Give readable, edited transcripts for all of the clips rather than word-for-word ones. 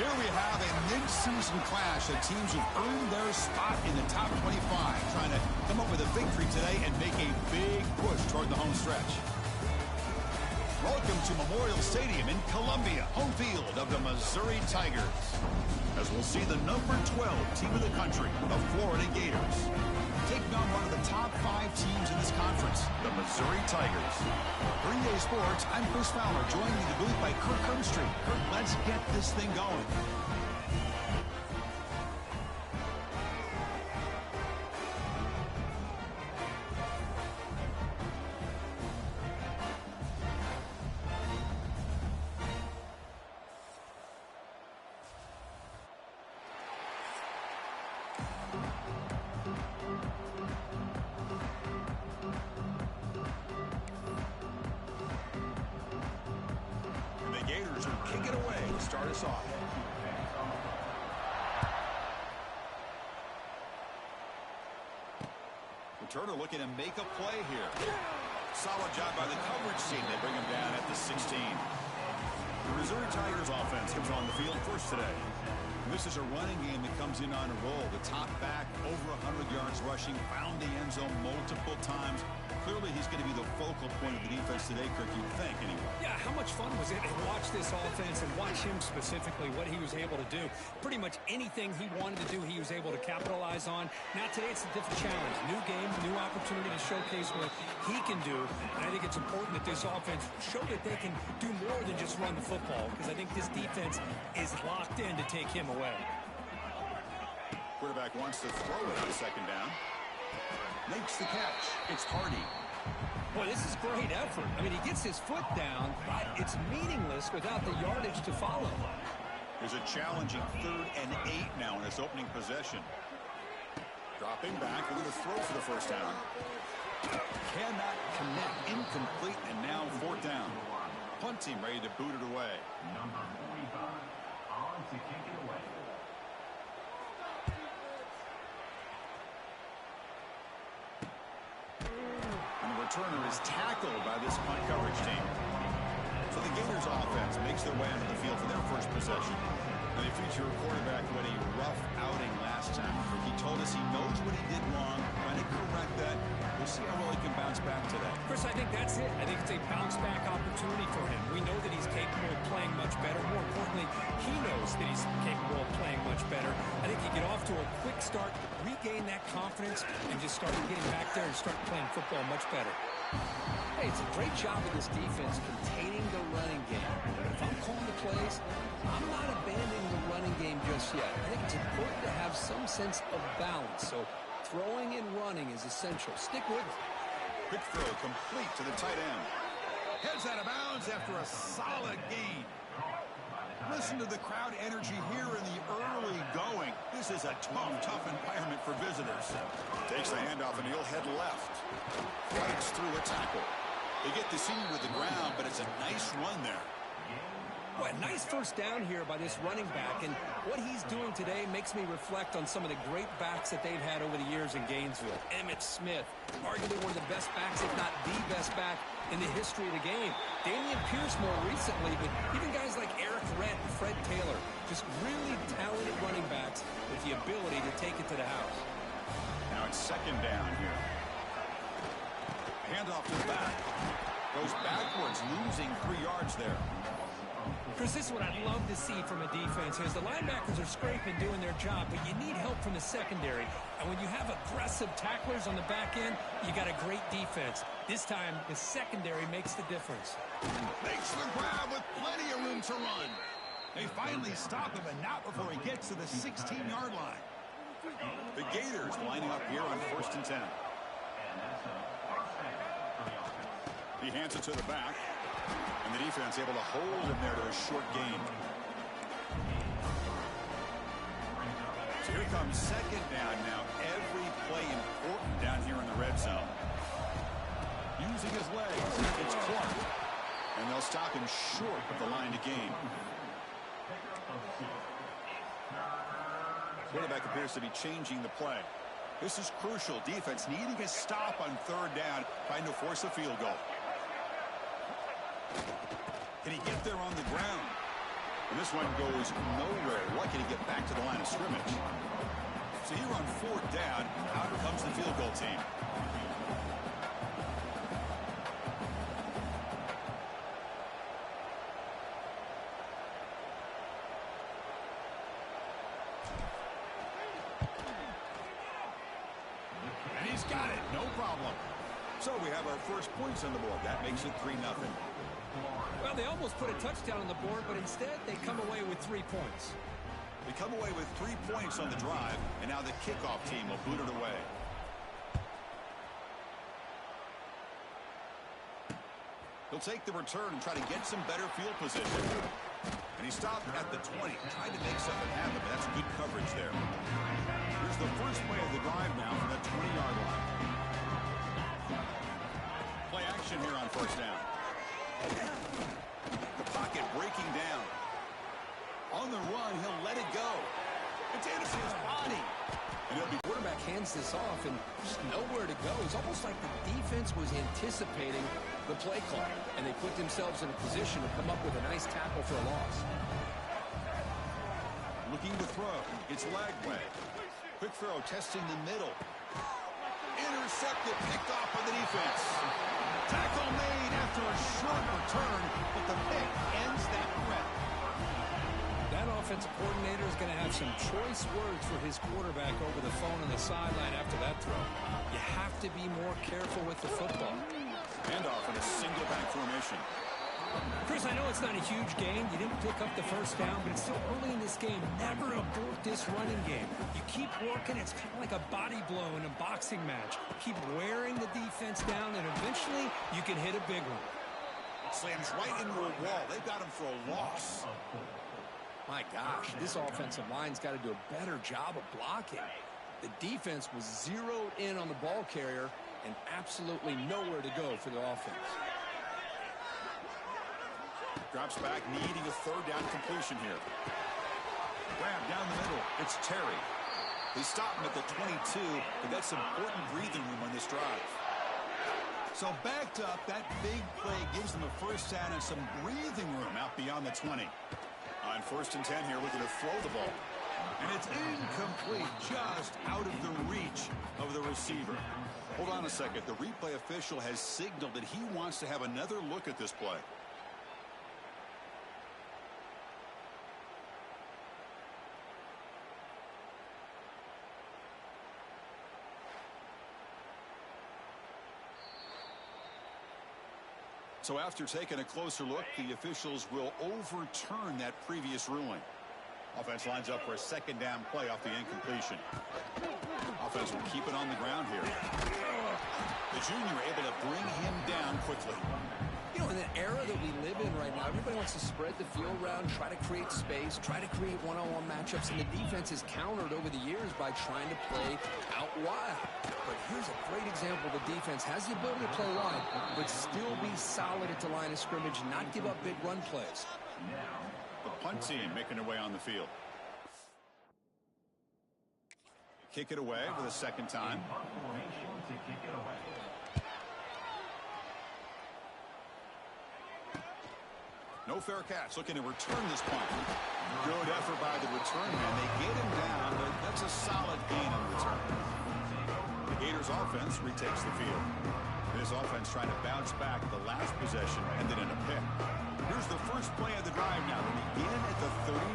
Here we have a mid-season clash of teams who've earned their spot in the top 25, trying to come up with a victory today and make a big push toward the home stretch. Welcome to Memorial Stadium in Columbia, home field of the Missouri Tigers, as we'll see the number 12 team in the country, the Florida Gators, taking on one of the top 5 teams in this conference, the Missouri Tigers. For EA Sports, I'm Chris Fowler, joined in the booth by Kirk Herbstreit. Kirk, let's get this thing going. Gators will kick it away to start us off. Returner looking to make a play here. Solid job by the coverage team. They bring him down at the 16. The Missouri Tigers offense comes on the field first today. This is a running game that comes in on a roll. The top back, over 100 yards rushing, found the end zone multiple times. Clearly, he's going to be the focal point of the defense today, Kirk, you'd think, anyway. Yeah, how much fun was it to watch this offense and watch him specifically, what he was able to do. Pretty much anything he wanted to do, he was able to capitalize on. Now, today, it's a different challenge. New game, new opportunity to showcase what he can do. And I think it's important that this offense show that they can do more than just run the football, because I think this defense is locked in to take him away. Quarterback wants to throw it on second down. Makes the catch. It's Hardy. Boy, this is great effort. I mean, he gets his foot down, but it's meaningless without the yardage to follow. There's a challenging 3rd and 8 now in this opening possession. Dropping back, a little throw for the first down. Cannot connect, incomplete, and now 4th down. Punt team ready to boot it away. Number 45 on to kick it away. Returner is tackled by this punt coverage team. So the Gators offense makes their way onto the field for their first possession. And they feature a quarterback who had a rough outing last time. He told us he knows what he did wrong, trying to correct that. We'll see how well he can bounce back today. Chris, I think that's it. I think it's a bounce-back opportunity for him. We know that he's capable of playing much better. More importantly, he knows that he's capable of playing much better. I think he get off to a quick start, regain that confidence, and just start getting back there and start playing football much better. Hey, it's a great job of this defense containing the running game. If I'm calling the plays, I'm not abandoning the running game just yet. I think it's important to have some sense of balance. So throwing and running is essential. Stick with it. Quick throw complete to the tight end. Heads out of bounds after a solid gain. Listen to the crowd energy here in the early going. This is a tough environment for visitors. Takes the handoff and he'll head left. Fights through a tackle. They get the senior to the ground, but it's a nice run there. Boy, nice first down here by this running back, and what he's doing today makes me reflect on some of the great backs that they've had over the years in Gainesville. Emmitt Smith, arguably one of the best backs, if not the best back in the history of the game. Damian Pierce more recently, but even guys like Eric Rent and Fred Taylor, just really talented running backs with the ability to take it to the house. Now it's second down here. Handoff to the back. Goes backwards, losing 3 yards there. Chris, this is what I'd love to see from a defense is the linebackers are scraping, doing their job, but you need help from the secondary. And when you have aggressive tacklers on the back end, you got a great defense. This time, the secondary makes the difference. Makes the grab with plenty of room to run. They finally stop him, and not before he gets to the 16-yard line. The Gators lining up here on 1st and 10. He hands it to the back. And the defense able to hold him there to a short gain. So here comes second down now. Every play important down here in the red zone. Using his legs. It's Clark. And they'll stop him short of the line to gain. Quarterback appears to be changing the play. This is crucial. Defense needing a stop on 3rd down, trying to force a field goal. Can he get there on the ground? And this one goes nowhere. Lucky to get back to the line of scrimmage. So here on fourth down, out comes the field goal team. And he's got it. No problem. So we have our first points on the board. That makes it 3-0. Well, they almost put a touchdown on the board, but instead they come away with 3 points. They come away with 3 points on the drive, and now the kickoff team will boot it away. He'll take the return and try to get some better field position. And he stopped at the 20, tried to make something happen, but that's good coverage there. Here's the first play of the drive now from that 20-yard line. Play action here on first down. The pocket breaking down. On the run, he'll let it go. It's into his body. And the quarterback hands this off and just nowhere to go. It's almost like the defense was anticipating the play call, and they put themselves in a position to come up with a nice tackle for a loss. Looking to throw. It's Lagway. Quick throw, testing the middle. Intercepted, picked off by the defense. Tackle made after a short return, but the pick ends that threat. That offensive coordinator is going to have some choice words for his quarterback over the phone on the sideline after that throw. You have to be more careful with the football. Handoff in a single back formation. Chris, I know it's not a huge game. You didn't pick up the first down, but it's still early in this game. Never abort this running game. You keep working. It's kind of like a body blow in a boxing match. Keep wearing the defense down, and eventually you can hit a big one. Slams right into a wall. They've got him for a loss. My gosh, this offensive line's got to do a better job of blocking. The defense was zeroed in on the ball carrier and absolutely nowhere to go for the offense. Drops back, needing a third down completion here. Grab down the middle. It's Terry. They stop him at the 22, but that's important breathing room on this drive. So backed up, that big play gives them a first down and some breathing room out beyond the 20. On first and 10 here, looking to throw the ball. And it's incomplete, just out of the reach of the receiver. Hold on a second. The replay official has signaled that he wants to have another look at this play. So after taking a closer look, the officials will overturn that previous ruling. Offense lines up for a second down play off the incompletion. Offense will keep it on the ground here. The junior able to bring him down quickly. You know, in the era that we live in right now, everybody wants to spread the field around, try to create space, try to create one-on-one matchups, and the defense has countered over the years by trying to play out wide. But here's a great example. The defense has the ability to play wide, but still be solid at the line of scrimmage, not give up big run plays. The punt team making their way on the field. Kick it away for the second time. No fair catch. Looking to return this punt. Good effort by the return man. They get him down, but that's a solid gain on return. The Gators offense retakes the field. This offense trying to bounce back the last possession, ended in a pick. Here's the first play of the drive now. They begin at the 39.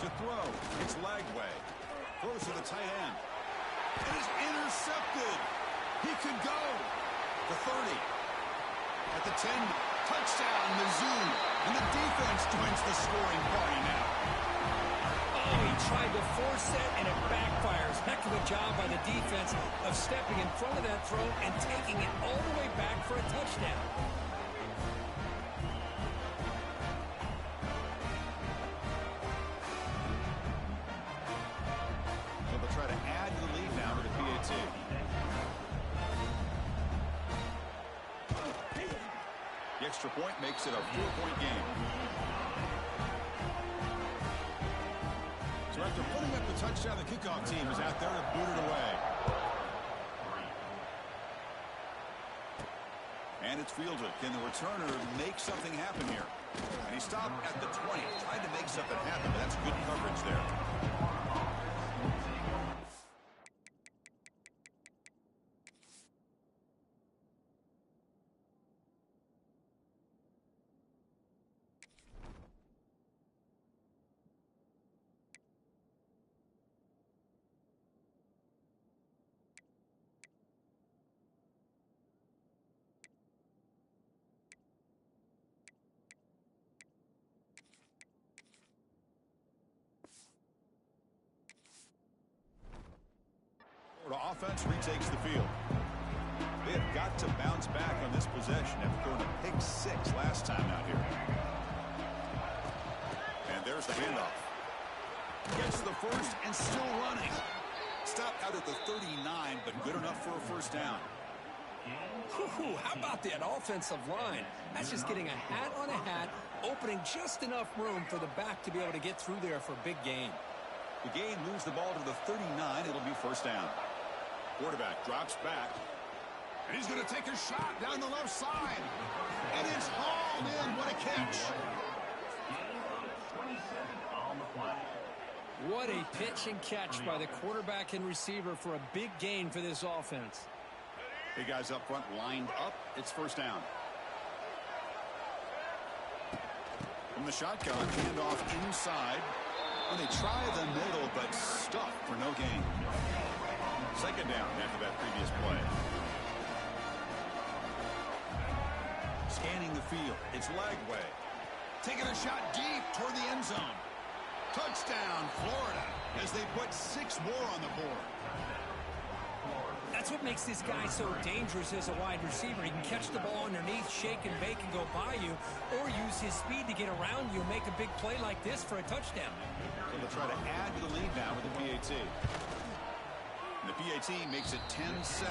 To throw, it's Lagway. Throws to the tight end. It is intercepted. He could go. The 30. At the 10. Touchdown, Mizzou. And the defense joins the scoring party now. Oh, he tried to force it, and it backfires. Heck of a job by the defense of stepping in front of that throw and taking it all the way back for a touchdown. So they'll try to add to the lead now to the PAT. The extra point makes it a 4-point game. So after putting up the touchdown, the kickoff team is out there to boot it away. And it's fielded. Can the returner make something happen here? And he stopped at the 20. Tried to make something happen, but that's good coverage there. Offense retakes the field. They have got to bounce back on this possession after throwing a pick 6 last time out here. And there's the handoff. Gets the first and still running. Stopped out at the 39, but good enough for a first down. How about that offensive line? That's just getting a hat on a hat, opening just enough room for the back to be able to get through there for a big gain. The gain moves the ball to the 39. It'll be first down. Quarterback drops back. And he's going to take a shot down the left side. And it's hauled in. What a catch. What a pitch and catch by the quarterback and receiver for a big gain for this offense. Hey, guys up front lined up. It's first down. From the shotgun, handoff inside. And they try the middle, but stuffed for no gain. Second down after that previous play. Scanning the field. It's Lagway. Taking a shot deep toward the end zone. Touchdown, Florida, as they put 6 more on the board. That's what makes this guy so dangerous as a wide receiver. He can catch the ball underneath, shake and bake and go by you, or use his speed to get around you and make a big play like this for a touchdown. So they'll try to add to the lead now with the PAT. And the PAT makes it 10-7.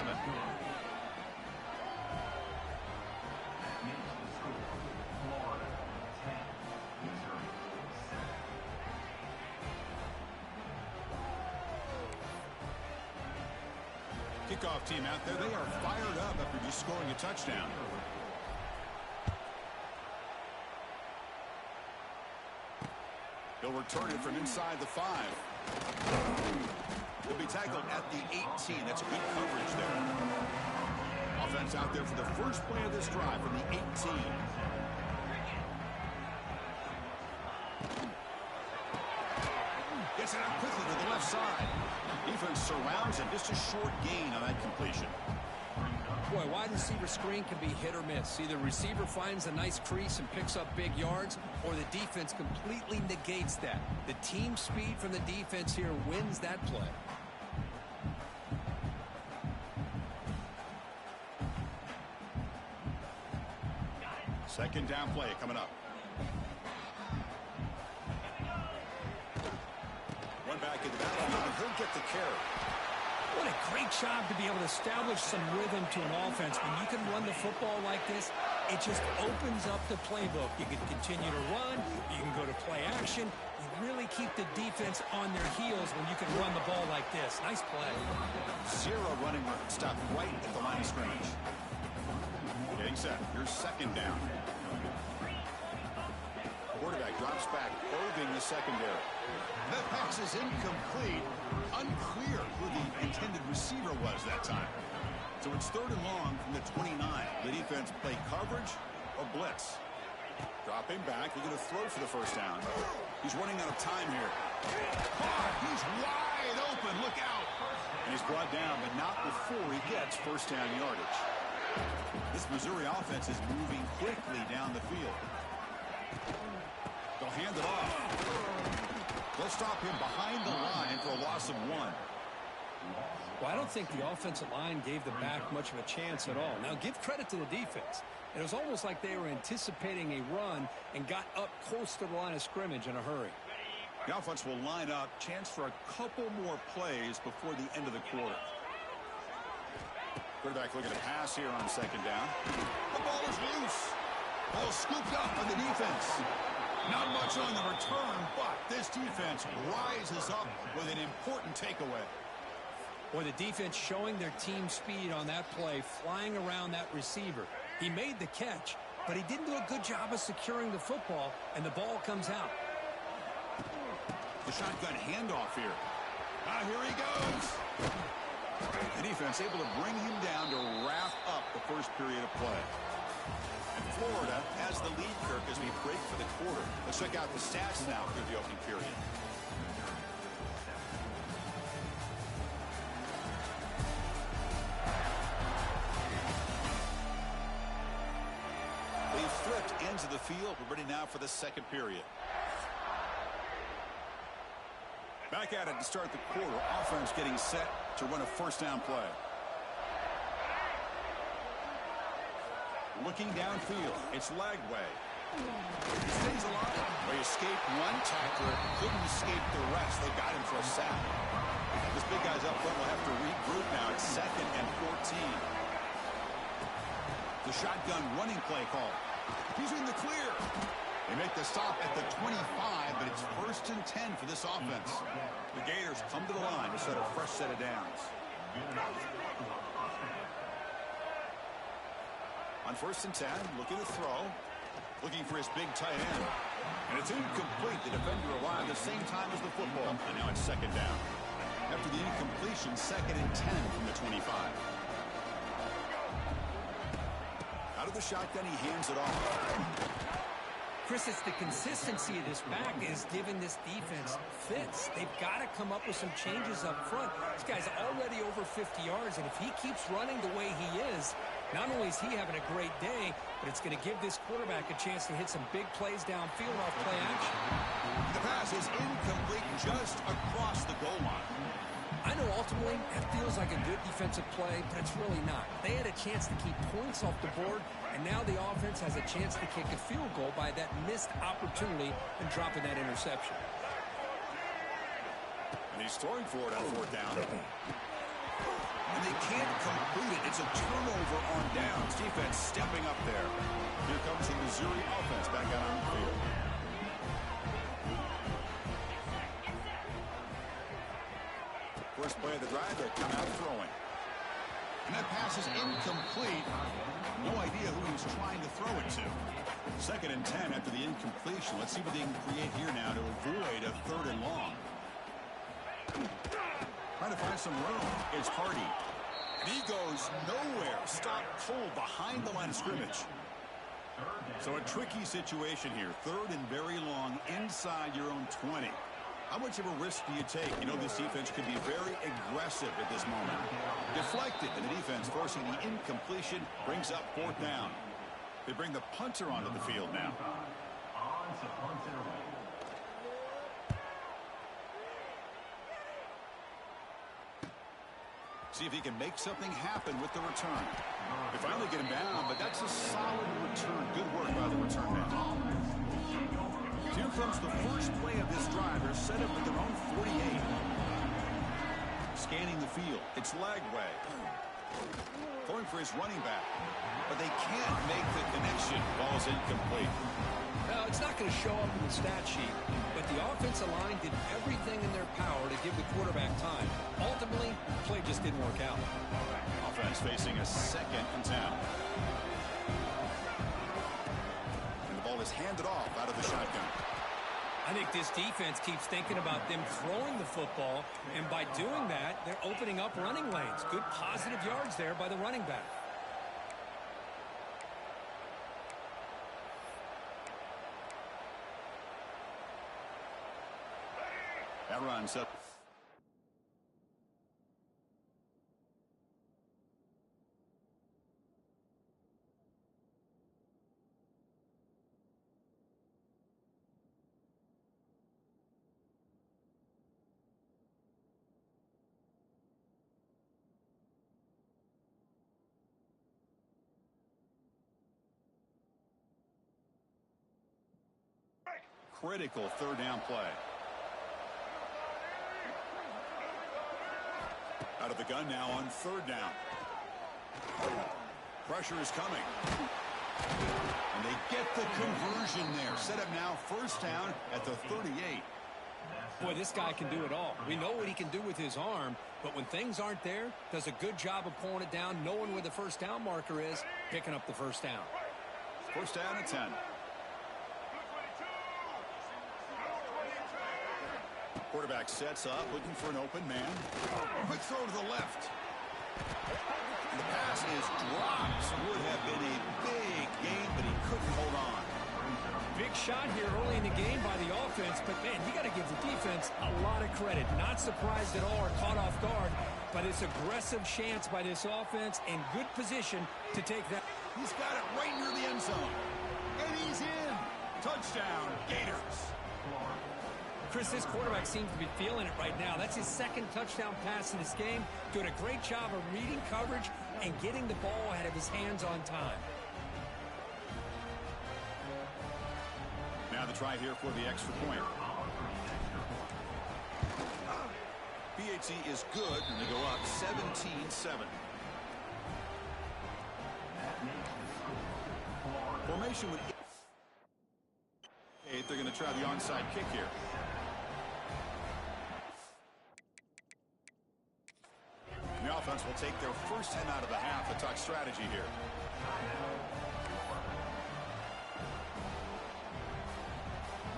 Kickoff team out there, they are fired up after just scoring a touchdown. He'll return it from inside the 5. He'll be tackled at the 18. That's good coverage there. Offense out there for the first play of this drive from the 18. Gets it out quickly to the left side. Defense surrounds him. Just a short gain on that completion. Boy, wide receiver screen can be hit or miss. Either receiver finds a nice crease and picks up big yards, or the defense completely negates that. The team speed from the defense here wins that play. Second down play coming up. One back in the backfield, and he'll get the carry. What a great job to be able to establish some rhythm to an offense. When you can run the football like this, it just opens up the playbook. You can continue to run. You can go to play action. You really keep the defense on their heels when you can run the ball like this. Nice play. 0 running stop right at the line of scrimmage. Getting set. Here's second down. Quarterback drops back, probing the secondary. That pass is incomplete. Unclear who the intended receiver was that time. So it's third and long from the 29. The defense play coverage or blitz. Dropping back. They're going to throw for the first down. He's running out of time here. He's wide open. Look out. And he's brought down, but not before he gets first down yardage. This Missouri offense is moving quickly down the field. They'll hand it off. They'll stop him behind the line for a loss of 1. Well, I don't think the offensive line gave the back much of a chance at all. Now, give credit to the defense. It was almost like they were anticipating a run and got up close to the line of scrimmage in a hurry. The offense will line up. Chance for a couple more plays before the end of the quarter. Quarterback looking to pass here on second down. The ball is loose. Ball scooped up on the defense. Not much on the return, but this defense rises up with an important takeaway. Boy, the defense showing their team speed on that play, flying around that receiver. He made the catch, but he didn't do a good job of securing the football, and the ball comes out. The shotgun handoff here. Here he goes. The defense able to bring him down to wrap up the first period of play. And Florida has the lead, Kirk, as we break for the quarter. Let's check out the stats now through the opening period. They've flipped ends of the field. We're ready now for the second period. Back at it to start the quarter. Offense getting set to run a first down play. Looking downfield. It's Lagway. He stays alive. They escaped one tackler. Couldn't escape the rest. They got him for a sack. This big guy's up front will have to regroup now. It's 2nd and 14. The shotgun running play call. He's in the clear. They make the stop at the 25, but it's 1st and 10 for this offense. The Gators come to the line to set a fresh set of downs. On 1st and 10, looking to throw. Looking for his big tight end. And it's incomplete. The defender arrived the same time as the football. And now it's 2nd down. After the incompletion, 2nd and 10 from the 25. Out of the shotgun, he hands it off. Chris, it's the consistency of this back is giving this defense fits. They've got to come up with some changes up front. This guy's already over 50 yards, and if he keeps running the way he is, not only is he having a great day, but it's going to give this quarterback a chance to hit some big plays downfield off play action. The pass is incomplete just across the goal line. I know ultimately that feels like a good defensive play, but it's really not. They had a chance to keep points off the board, and now the offense has a chance to kick a field goal by that missed opportunity and dropping that interception. And he's throwing for it on 4th down. And they can't complete it. It's a turnover on downs. Defense stepping up there. Here comes the Missouri offense back out on the field. First play of the drive, they come out throwing. And that pass is incomplete. No idea who he was trying to throw it to. 2nd and 10 after the incompletion. Let's see what they can create here now to avoid a 3rd and long. Trying to find some room. It's Hardy. And he goes nowhere. Stop pull behind the line of scrimmage. So a tricky situation here. 3rd and very long inside your own 20. How much of a risk do you take? You know this defense could be very aggressive at this moment. Deflected, and the defense forcing the incompletion brings up 4th down. They bring the punter onto the field now. See if he can make something happen with the return. They finally get him down, but that's a solid return. Good work by the return man. Here comes the first play of this drive. They're set up at their own 48. Scanning the field. It's Lagway. Going for his running back. But they can't make the connection. Ball's incomplete. Now, it's not going to show up in the stat sheet, but the offensive line did everything in their power to give the quarterback time. Ultimately, the play just didn't work out. Offense facing a 2nd and 10. And the ball is handed off out of the shotgun. I think this defense keeps thinking about them throwing the football, and by doing that, they're opening up running lanes. Good positive yards there by the running back. That runs up. Critical 3rd down play. Out of the gun now on 3rd down. Pressure is coming. And they get the conversion there. Set up now 1st down at the 38. Boy, this guy can do it all. We know what he can do with his arm, but when things aren't there, does a good job of pulling it down, knowing where the first down marker is, picking up the first down. First down and 10. Quarterback sets up, looking for an open man. Quick throw to the left. The pass is dropped. Would have been a big gain, but he couldn't hold on. Big shot here early in the game by the offense, but, man, you got to give the defense a lot of credit. Not surprised at all or caught off guard, but it's aggressive chance by this offense and good position to take that. He's got it right near the end zone. And he's in. Touchdown, Gators. Chris, this quarterback seems to be feeling it right now. That's his second touchdown pass in this game. Doing a great job of reading coverage and getting the ball out of his hands on time. Now the try here for the extra point. BHC is good, and they go up 17-7. Formation would... They're going to try the onside kick here. The offense will take their first 10 out of the half. To talk strategy here.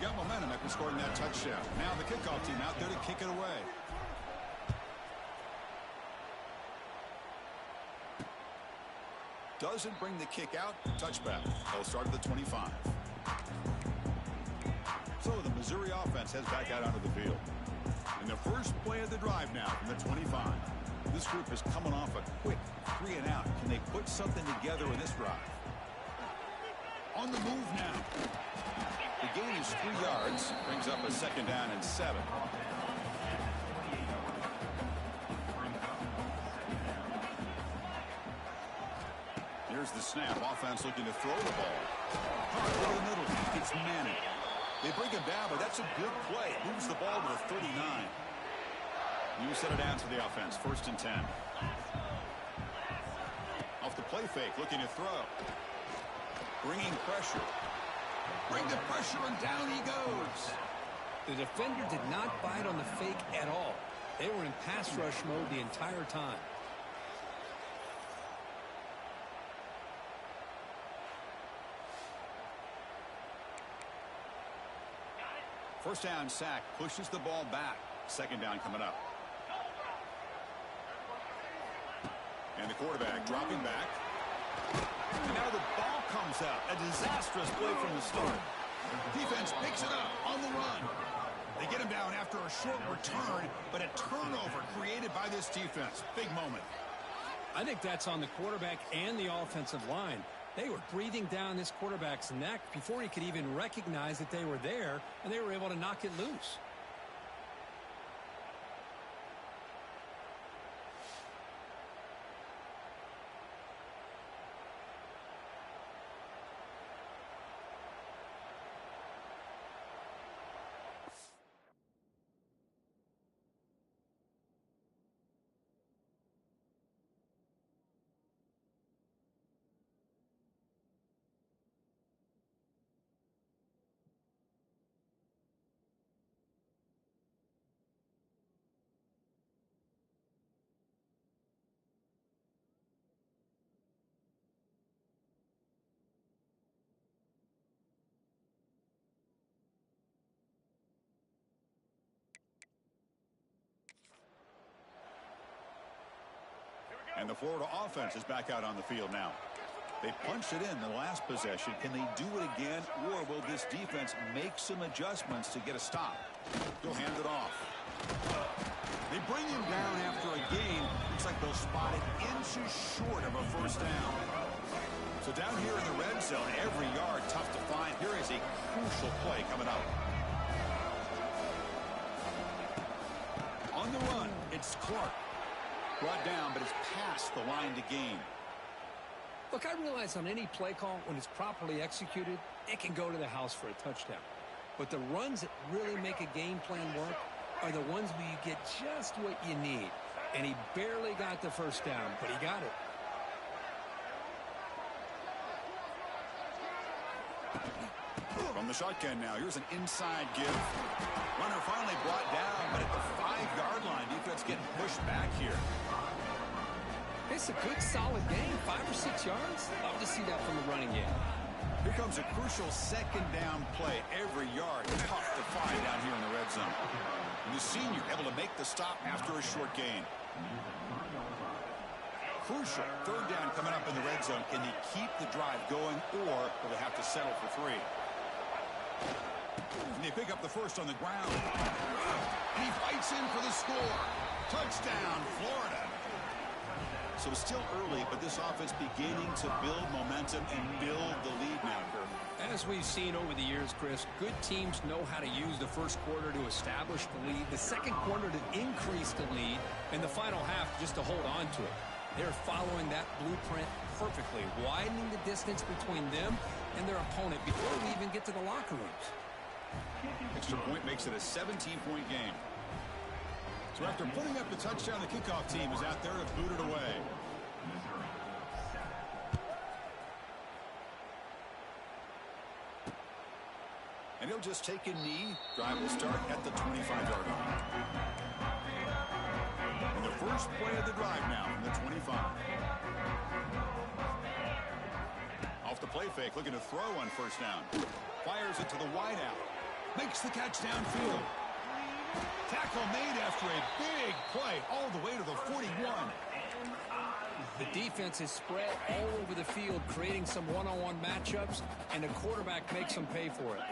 Got momentum after scoring that touchdown. Now the kickoff team out there to kick it away. Doesn't bring the kick out. Touchback. They'll start at the 25. So the Missouri offense heads back out onto the field. In the first play of the drive now from the 25. This group is coming off a quick 3 and out. Can they put something together in this drive? On the move now. The gain is 3 yards. Brings up a second down and 7. Here's the snap. Offense looking to throw the ball. Hard over the middle. It's Manning. They bring him down, but that's a good play. Moves the ball to the 39. You set it down to the offense. First and 10. Off the play fake, looking to throw. Bringing pressure. Bring the pressure, and down he goes. The defender did not bite on the fake at all. They were in pass rush mode the entire time. First down sack, pushes the ball back. Second down coming up. And the quarterback dropping back. And now the ball comes out. A disastrous play from the start. Defense picks it up on the run. They get him down after a short return, but a turnover created by this defense. Big moment. I think that's on the quarterback and the offensive line. They were breathing down this quarterback's neck before he could even recognize that they were there, and they were able to knock it loose. And the Florida offense is back out on the field now. They punched it in the last possession. Can they do it again, or will this defense make some adjustments to get a stop? He'll hand it off. They bring him down after a gain. Looks like they'll spot it inches short of a first down. So down here in the red zone, every yard tough to find. Here is a crucial play coming up. On the run, it's Clark. Brought down, but it's past the line to gain. Look, I realize on any play call, when it's properly executed, it can go to the house for a touchdown. But the runs that really make a game plan work are the ones where you get just what you need. And he barely got the first down, but he got it. From the shotgun now, here's an inside give. Runner finally brought down, but at the 5-yard line, defense getting pushed back here. It's a good, solid game. 5 or 6 yards. Love to see that from the running game. Here comes a crucial second down play. Every yard tough to find down here in the red zone. And the senior able to make the stop after a short gain. Crucial third down coming up in the red zone. Can they keep the drive going, or will they have to settle for 3? And they pick up the first on the ground. And he fights in for the score. Touchdown, Florida. So it's still early, but this offense beginning to build momentum and build the lead now, Kirk. As we've seen over the years, Chris, good teams know how to use the first quarter to establish the lead, the second quarter to increase the lead, and the final half just to hold on to it. They're following that blueprint perfectly, widening the distance between them and their opponent before we even get to the locker rooms. Extra point makes it a 17-point game. So after putting up the touchdown, the kickoff team is out there to boot it away. And he'll just take a knee. Drive will start at the 25-yard line. And the first play of the drive now from the 25. Off the play fake, looking to throw on first down. Fires it to the wideout. Makes the catch downfield. Tackle made after a big play all the way to the 41. The defense is spread all over the field, creating some one-on-one matchups, and the quarterback makes them pay for it.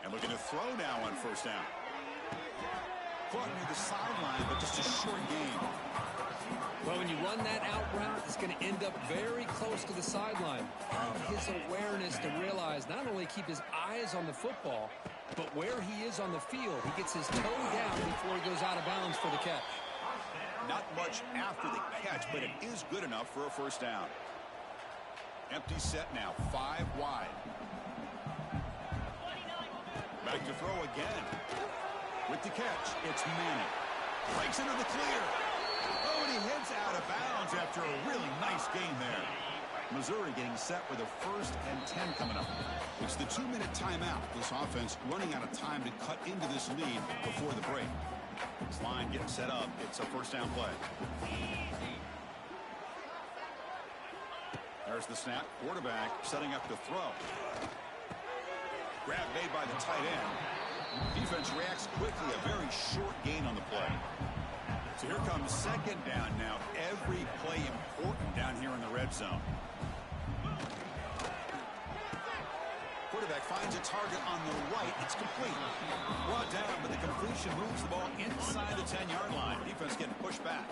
And looking to throw now on first down. Caught near the sideline, but just a short gain. Well, when you run that out route, it's going to end up very close to the sideline. His awareness to realize not only keep his eyes on the football, but where he is on the field. He gets his toe down before he goes out of bounds for the catch. Not much after the catch, but it is good enough for a first down. Empty set now, 5 wide. Back to throw again. With the catch, it's Manning. Breaks into the clear. Oh, and he heads out of bounds after a really nice gain there. Missouri getting set with a 1st and 10 coming up. It's the 2-minute timeout. This offense running out of time to cut into this lead before the break. This line getting set up. It's a first down play. There's the snap. Quarterback setting up to throw. Grab made by the tight end. Defense reacts quickly. A very short gain on the play. So here comes second down now. Every play important down here in the red zone. Quarterback finds a target on the right. It's complete. Brought down, but the completion moves the ball inside the 10-yard line. Defense getting pushed back.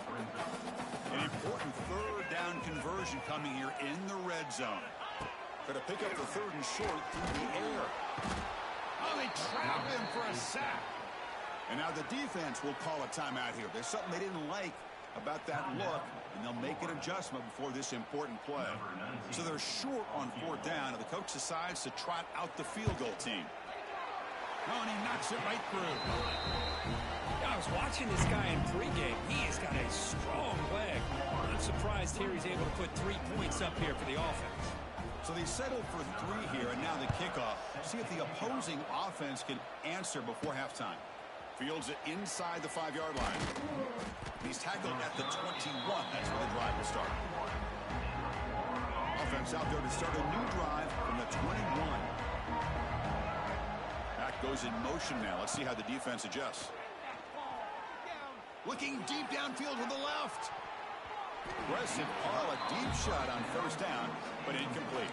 An important third down conversion coming here in the red zone. Got to pick up the 3rd and short through the air. Oh, they trap him for a sack. And now the defense will call a timeout here. There's something they didn't like about that look, and they'll make an adjustment before this important play. So they're short on 4th down, and the coach decides to trot out the field goal team. Oh, and he knocks it right through. I was watching this guy in pregame. He has got a strong leg. I'm surprised here he's able to put 3 points up here for the offense. So they settled for 3 here, and now the kickoff. See if the opposing offense can answer before halftime. Fields it inside the 5-yard line. He's tackled at the 21. That's where the drive will start. Offense out there to start a new drive from the 21. Back goes in motion now. Let's see how the defense adjusts. Looking deep downfield with the left. Aggressive call, a deep shot on first down, but incomplete.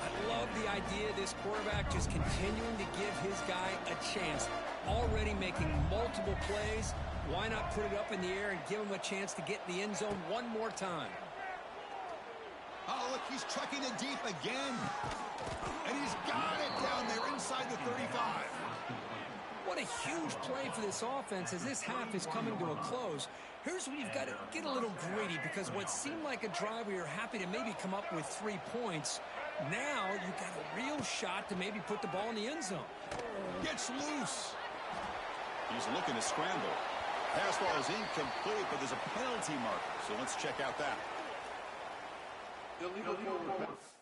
I love the idea of this quarterback just continuing to give his guy a chance. Already making multiple plays. Why not put it up in the air and give him a chance to get in the end zone one more time? Oh, look, he's trucking it deep again. And he's got it down there inside the 35. What a huge play for this offense as this half is coming to a close. Here's where you've got to get a little greedy, because what seemed like a drive where you're happy to maybe come up with 3 points, now you've got a real shot to maybe put the ball in the end zone. Gets loose. He's looking to scramble. Pass ball is incomplete, but there's a penalty marker, so let's check out that. Illegal forward pass.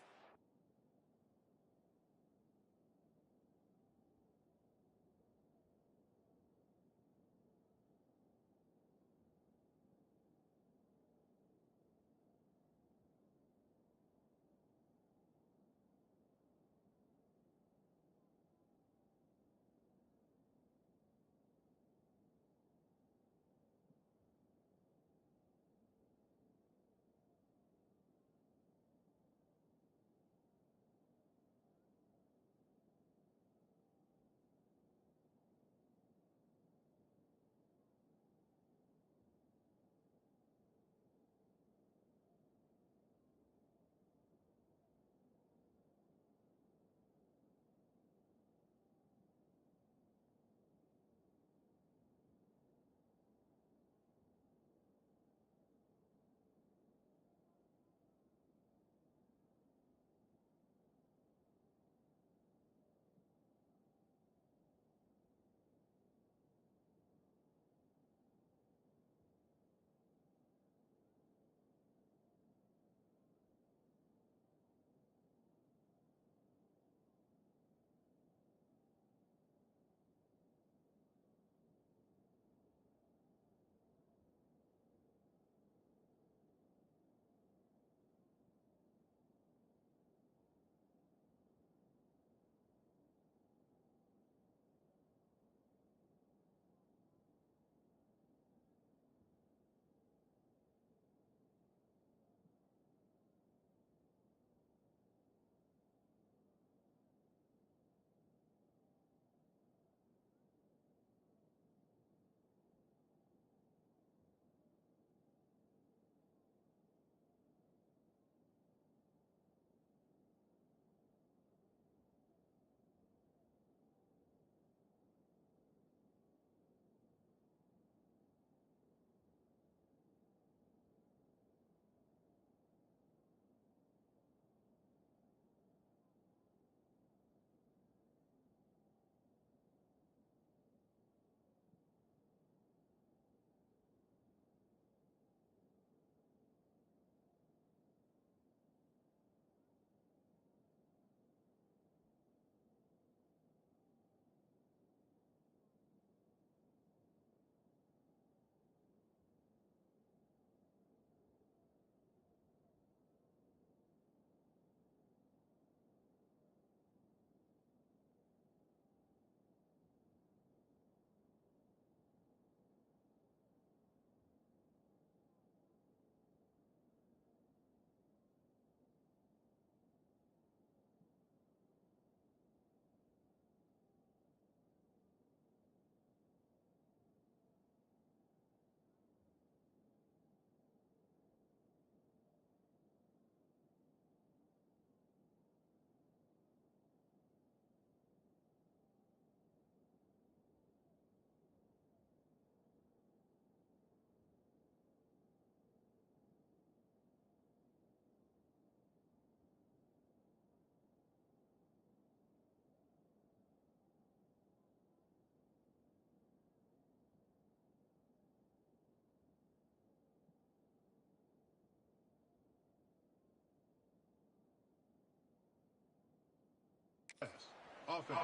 Offense.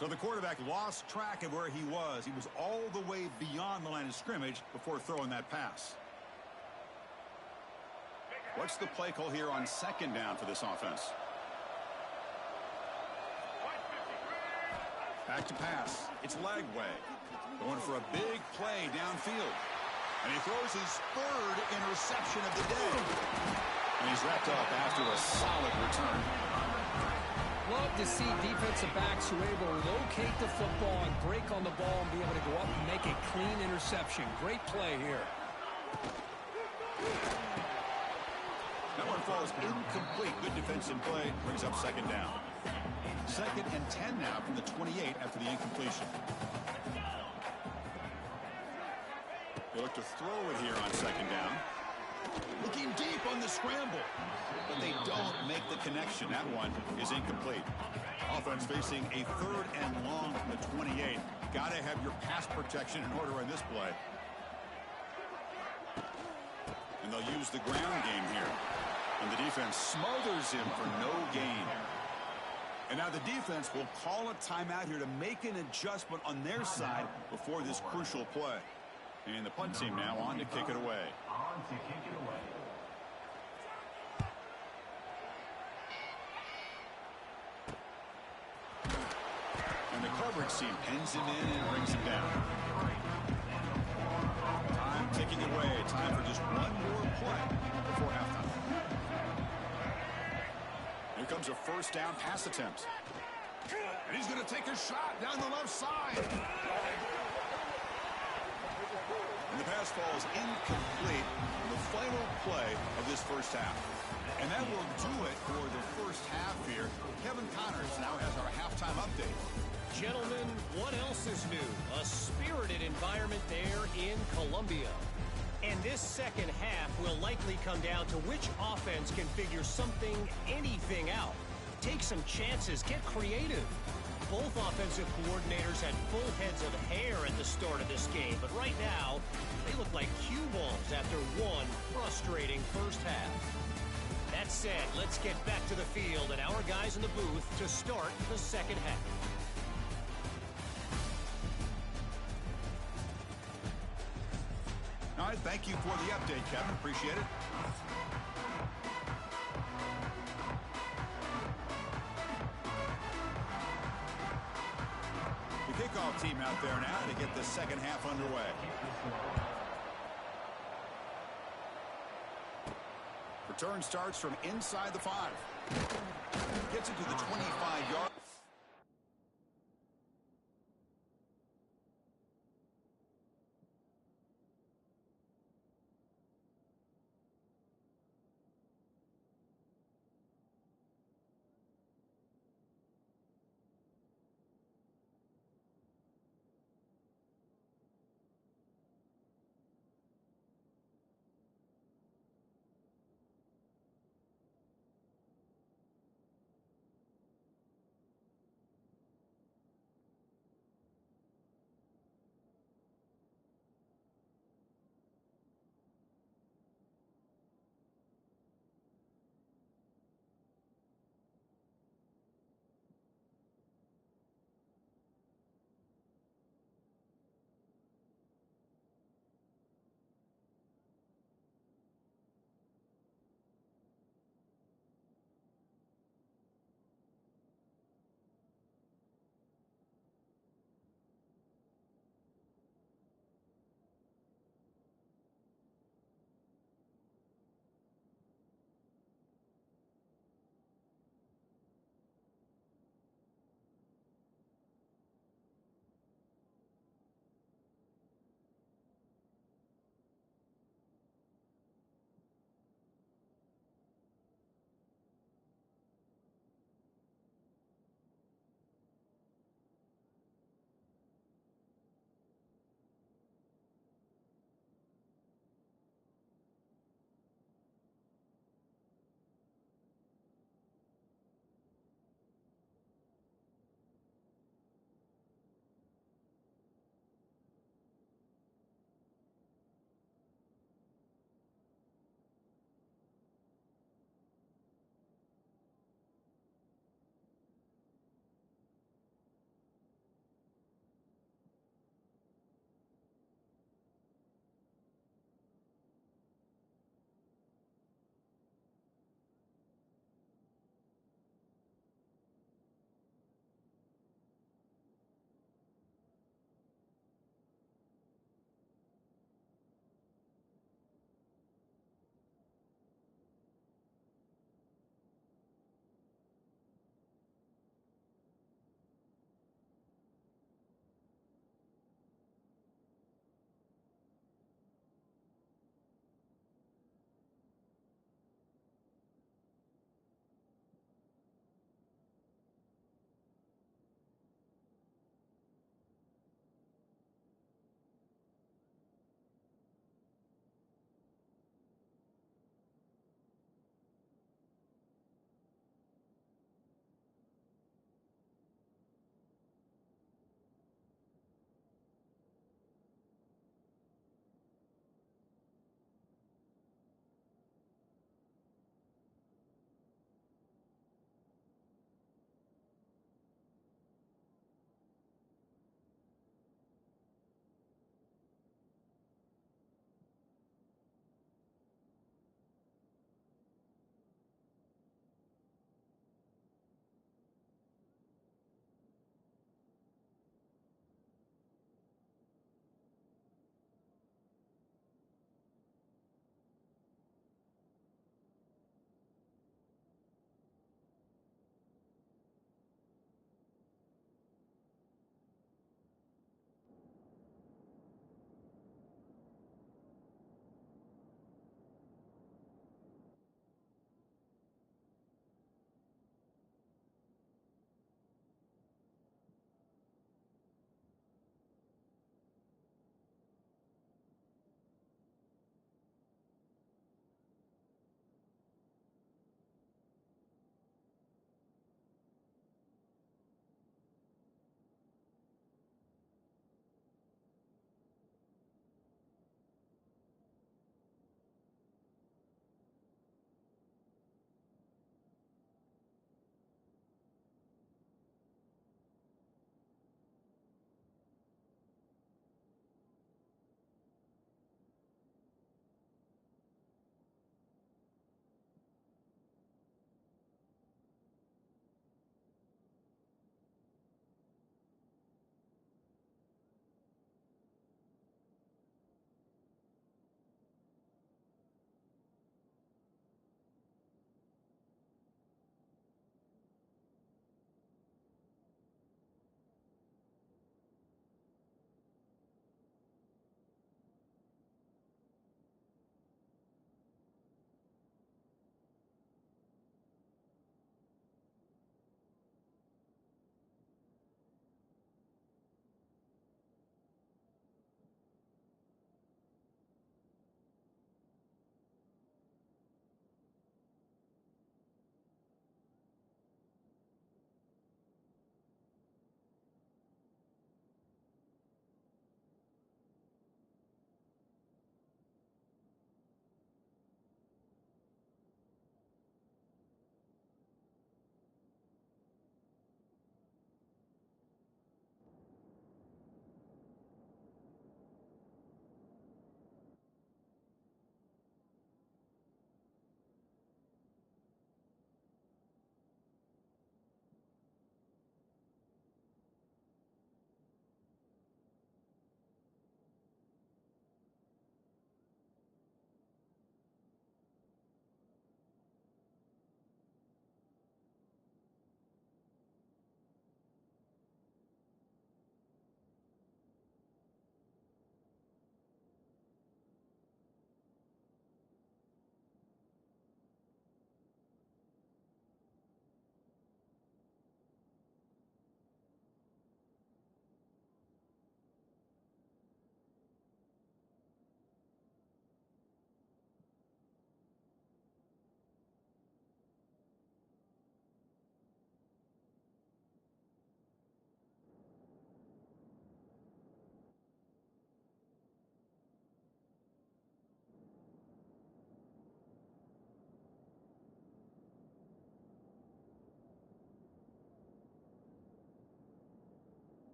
So the quarterback lost track of where he was. He was all the way beyond the line of scrimmage before throwing that pass. What's the play call here on second down for this offense? Back to pass. It's Lagway. Going for a big play downfield. And he throws his third interception of the day. And he's wrapped up after a solid return. Love to see defensive backs who are able to locate the football and break on the ball and be able to go up and make a clean interception. Great play here. That one falls incomplete. Good defensive play. Brings up second down. 2nd and 10 now from the 28 after the incompletion. They look to throw it here on second down. Looking deep on the scramble. But they don't make the connection. That one is incomplete. Offense facing a 3rd and long from the 28. Got to have your pass protection in order on this play. And they'll use the ground game here. And the defense smothers him for no gain. And now the defense will call a timeout here to make an adjustment on their side before this crucial play. And the punt team now on to kick it away. On to kick it away. And the coverage team pins him in and brings him down. Time ticking away. Time for just one more play before halftime. Here comes a first down pass attempt. And he's going to take a shot down the left side. And the pass falls incomplete on the final play of this first half. And that will do it for the first half here. Kevin Connors now has our halftime update. Gentlemen, what else is new? A spirited environment there in Columbia. And this second half will likely come down to which offense can figure something, anything out. Take some chances, get creative. Both offensive coordinators had full heads of hair at the start of this game, but right now, they look like cue balls after one frustrating first half. That said, let's get back to the field and our guys in the booth to start the second half. All right, thank you for the update, Kevin. Appreciate it. The kickoff team out there now to get the second half underway. Return starts from inside the 5. Gets it to the 25-yard.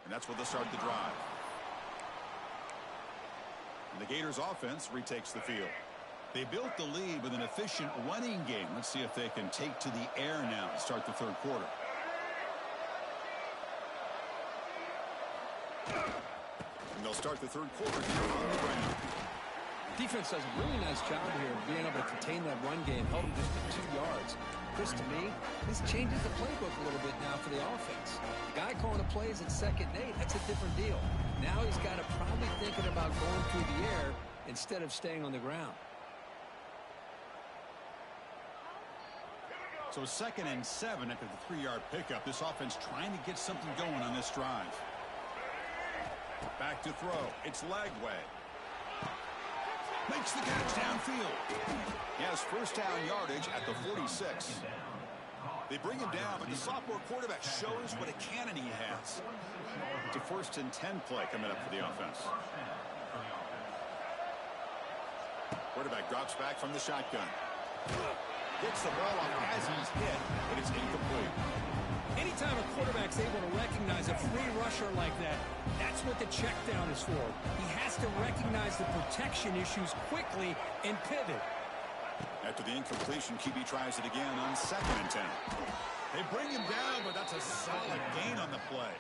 And that's where they'll start the drive. And the Gators offense retakes the field. They built the lead with an efficient running game. Let's see if they can take to the air now to start the third quarter. And they'll start the third quarter here on the ground. Defense does a really nice job here of being able to contain that run game, held them just to 2 yards. Chris, to me, this changes the playbook a little bit now for the offense. The guy calling the plays at 2nd and 8, that's a different deal. Now he's got to probably thinking about going through the air instead of staying on the ground. So 2nd and 7 after the 3-yard pickup. This offense trying to get something going on this drive. Back to throw. It's Lagway. Makes the catch downfield. He has first down yardage at the 46. They bring him down, but the sophomore quarterback shows what a cannon he has. It's a 1st and 10 play coming up for the offense. Quarterback drops back from the shotgun. Gets the ball off as he's hit, but it's incomplete. Anytime a quarterback's able to recognize a free rusher like that, that's what the check down is for. He has to recognize the protection issues quickly and pivot. After the incompletion, QB tries it again on 2nd and 10. They bring him down, but that's a solid gain on the play.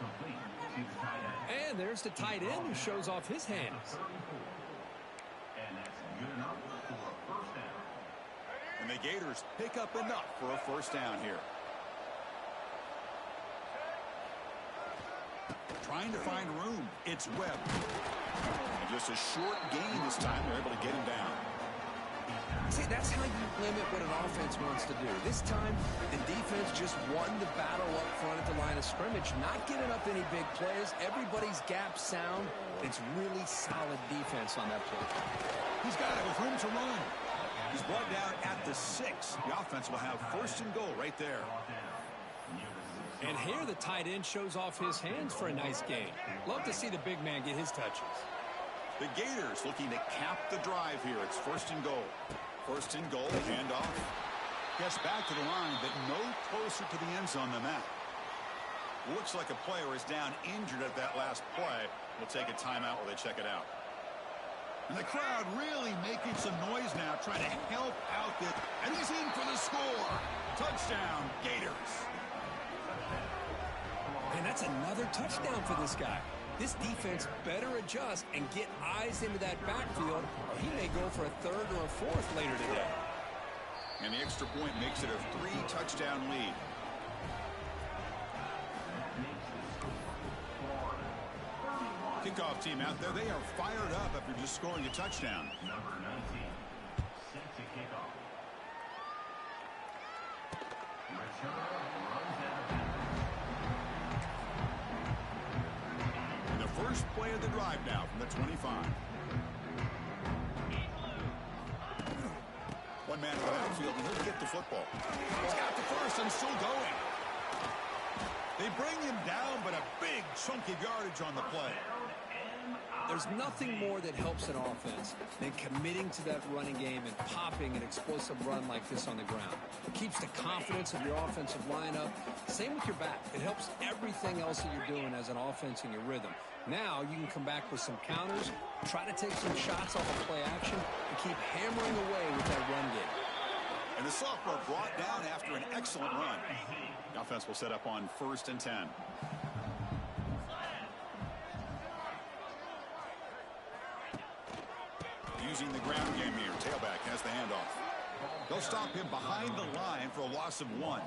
And there's the tight end who shows off his hands. And the Gators pick up enough for a first down here. Trying to find room. It's Webb. And just a short gain this time. They're able to get him down. See, that's how you limit what an offense wants to do. This time, the defense just won the battle up front at the line of scrimmage, not giving up any big plays. Everybody's gap sound. It's really solid defense on that play. He's got it with room to run. He's brought down at the 6. The offense will have 1st and goal right there. And here the tight end shows off his hands for a nice gain. Love to see the big man get his touches. The Gators looking to cap the drive here. It's 1st and goal. 1st and goal, handoff. Gets back to the line, but no closer to the end zone than that. Looks like a player is down injured at that last play. We'll take a timeout while they check it out. And the crowd really making some noise now, trying to help out this. And he's in for the score. Touchdown, Gators. And that's another touchdown for this guy. This defense better adjust and get eyes into that backfield, or he may go for a 3rd or a 4th later today. And the extra point makes it a 3-touchdown lead. Kickoff team out there, they are fired up after just scoring a touchdown. Number 19, set to kick off. Return runs out of And the first play of the drive now from the 25. One man in the backfield, and he'll get the football. He's got the first and still going. They bring him down, but a big chunk of yardage on the play. There's nothing more that helps an offense than committing to that running game and popping an explosive run like this on the ground. It keeps the confidence of your offensive lineup. Same with your back. It helps everything else that you're doing as an offense in your rhythm. Now you can come back with some counters, try to take some shots off of play action, and keep hammering away with that run game. And the sophomore brought down after an excellent run. The offense will set up on 1st and 10. Using the ground game here. Tailback has the handoff. They'll stop him behind the line for a loss of 1.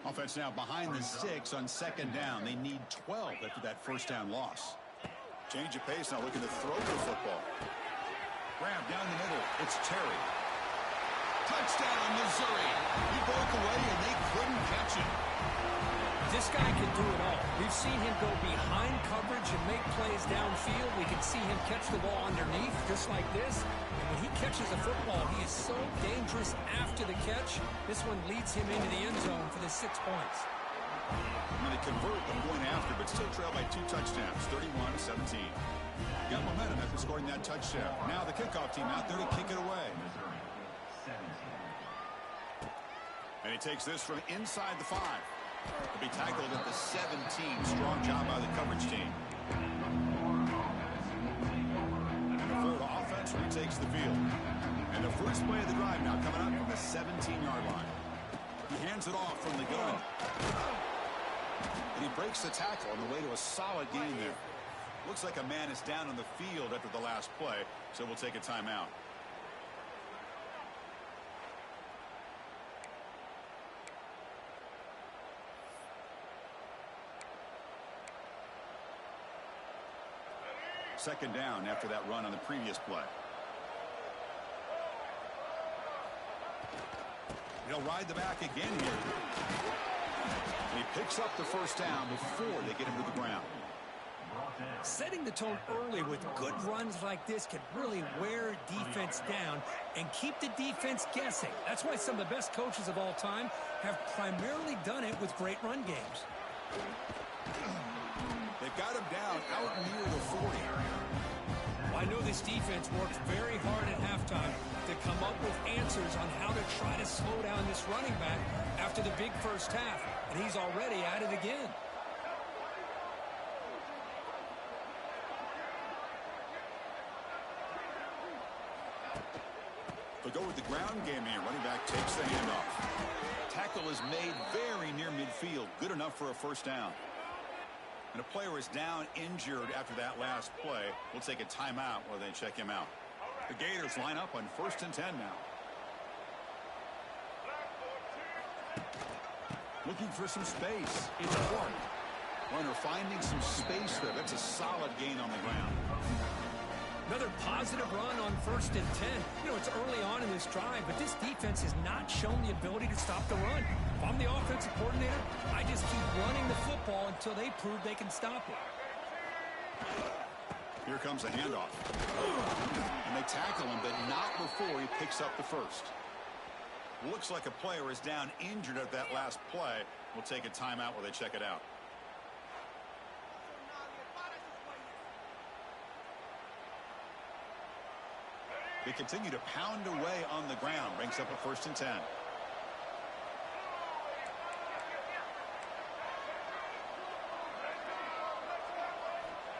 Offense now behind the 6 on 2nd down. They need 12 after that first down loss. Change of pace, now looking to throw the football. Grab down the middle. It's Terry. Touchdown, Missouri. He broke away and they couldn't catch him. This guy can do it all. We've seen him go behind coverage and make plays downfield. We can see him catch the ball underneath just like this. And when he catches a football, he is so dangerous after the catch. This one leads him into the end zone for the 6 points. And they convert the point after, but still trail by 2 touchdowns, 31-17. Got momentum after scoring that touchdown. Now the kickoff team out there to kick it away. And he takes this from inside the 5. He'll be tackled at the 17. Strong job by the coverage team. And the Florida offense retakes the field. And the first play of the drive now coming up from the 17-yard line. He hands it off from the gun. And he breaks the tackle on the way to a solid gain there. Looks like a man is down on the field after the last play, so we'll take a timeout. Second down after that run on the previous play. He'll ride the back again here. And he picks up the first down before they get him to the ground. Setting the tone early with good runs like this can really wear defense down and keep the defense guessing. That's why some of the best coaches of all time have primarily done it with great run games. They've got him down out near the 40. I know this defense worked very hard at halftime to come up with answers on how to try to slow down this running back after the big first half, and he's already at it again. They'll go with the ground game here. Running back takes the handoff. Tackle is made very near midfield. Good enough for a first down. And a player is down injured after that last play. We'll take a timeout while they check him out. The Gators line up on 1st and 10 now. Looking for some space. It's Clark. Runner finding some space there. That's a solid gain on the ground. Another positive run on 1st and 10. You know, it's early on in this drive, but this defense has not shown the ability to stop the run. If I'm the offensive coordinator, I just keep running the football until they prove they can stop it. Here comes a handoff. And they tackle him, but not before he picks up the first. Looks like a player is down injured at that last play. We'll take a timeout while they check it out. They continue to pound away on the ground. Brings up a 1st and 10.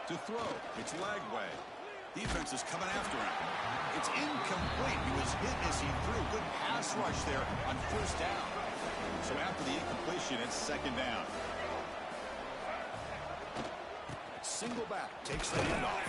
To throw. It's Lagway. Defense is coming after him. It's incomplete. He was hit as he threw. Good pass rush there on 1st down. So after the incompletion, it's 2nd down. Single back. Takes the handoff.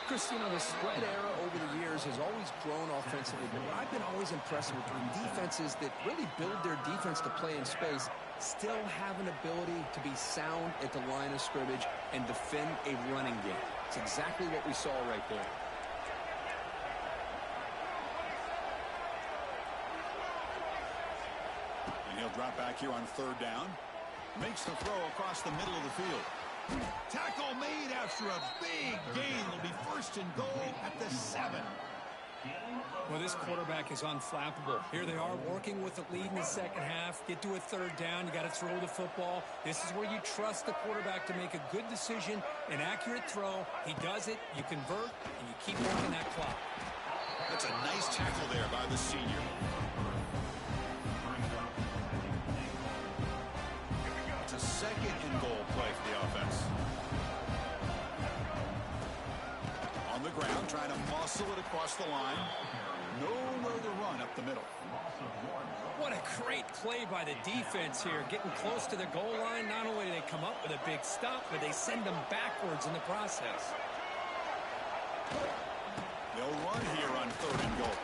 Chris, you know, the spread era over the years has always grown offensively, but what I've been always impressed with defenses that really build their defense to play in space still have an ability to be sound at the line of scrimmage and defend a running game. It's exactly what we saw right there. And he'll drop back here on 3rd down. Makes the throw across the middle of the field. Tackle made after a big gain. It'll be 1st and goal at the 7. Well, this quarterback is unflappable. Here they are working with the lead in the second half. Get to a 3rd down. You got to throw the football. This is where you trust the quarterback to make a good decision, an accurate throw. He does it. You convert, and you keep working that clock. That's a nice tackle there by the senior. It's a 2nd and goal play for the offense. On the ground, trying to muscle it across the line. Nowhere to run up the middle. What a great play by the defense here. Getting close to the goal line. Not only do they come up with a big stop, but they send them backwards in the process. They'll run here on 3rd and goal.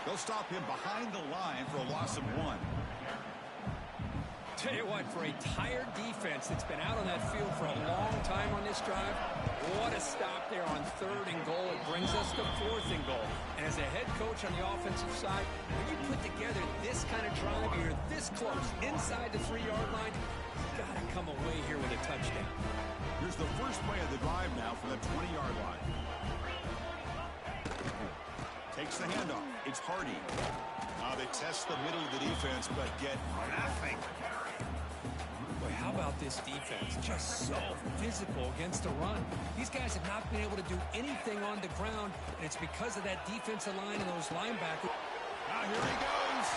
They'll stop him behind the line for a loss of 1. Tell you what, for a tired defense that's been out on that field for a long time on this drive, what a stop there on 3rd and goal. It brings us to 4th and goal. And as a head coach on the offensive side, when you put together this kind of drive, you're this close, inside the 3-yard line, you've got to come away here with a touchdown. Here's the first play of the drive now from the 20-yard line. Takes the handoff. It's Hardy. They test the middle of the defense, but get nothing. Boy, how about this defense? Just so physical against the run. These guys have not been able to do anything on the ground, and it's because of that defensive line and those linebackers. Now here he goes.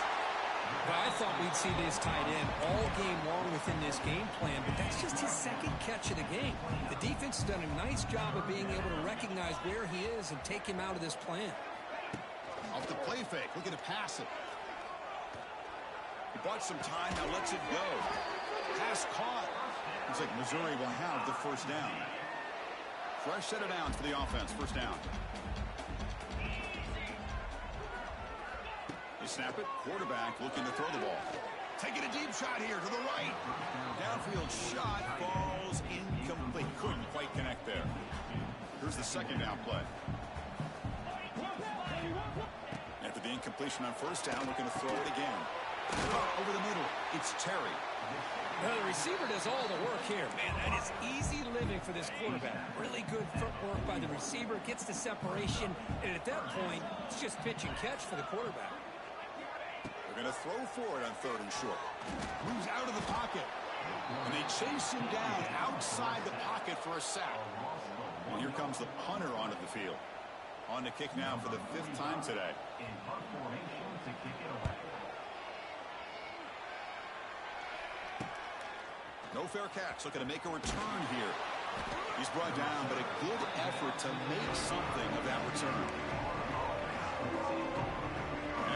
Well, I thought we'd see this tight end all game long within this game plan, but that's just his second catch of the game. The defense has done a nice job of being able to recognize where he is and take him out of this plan. Off the play fake, looking to pass it. He bought some time, now lets it go. Pass caught. Looks like Missouri will have the first down. Fresh set of downs for the offense, first down. They snap it, quarterback looking to throw the ball. Taking a deep shot here to the right. Downfield shot falls incomplete. Couldn't quite connect there. Here's the second down play. After the incompletion on first down, looking to throw it again. Over the middle, it's Terry. Well, the receiver does all the work here. Man, that is easy living for this quarterback. Really good footwork by the receiver, gets the separation, and at that point, it's just pitch and catch for the quarterback. They're going to throw for it on third and short. Moves out of the pocket. And they chase him down outside the pocket for a sack. And here comes the punter onto the field. On to kick now for the 5th time today. In punt formation to kick it away. No fair catch. Looking to make a return here. He's brought down, but a good effort to make something of that return.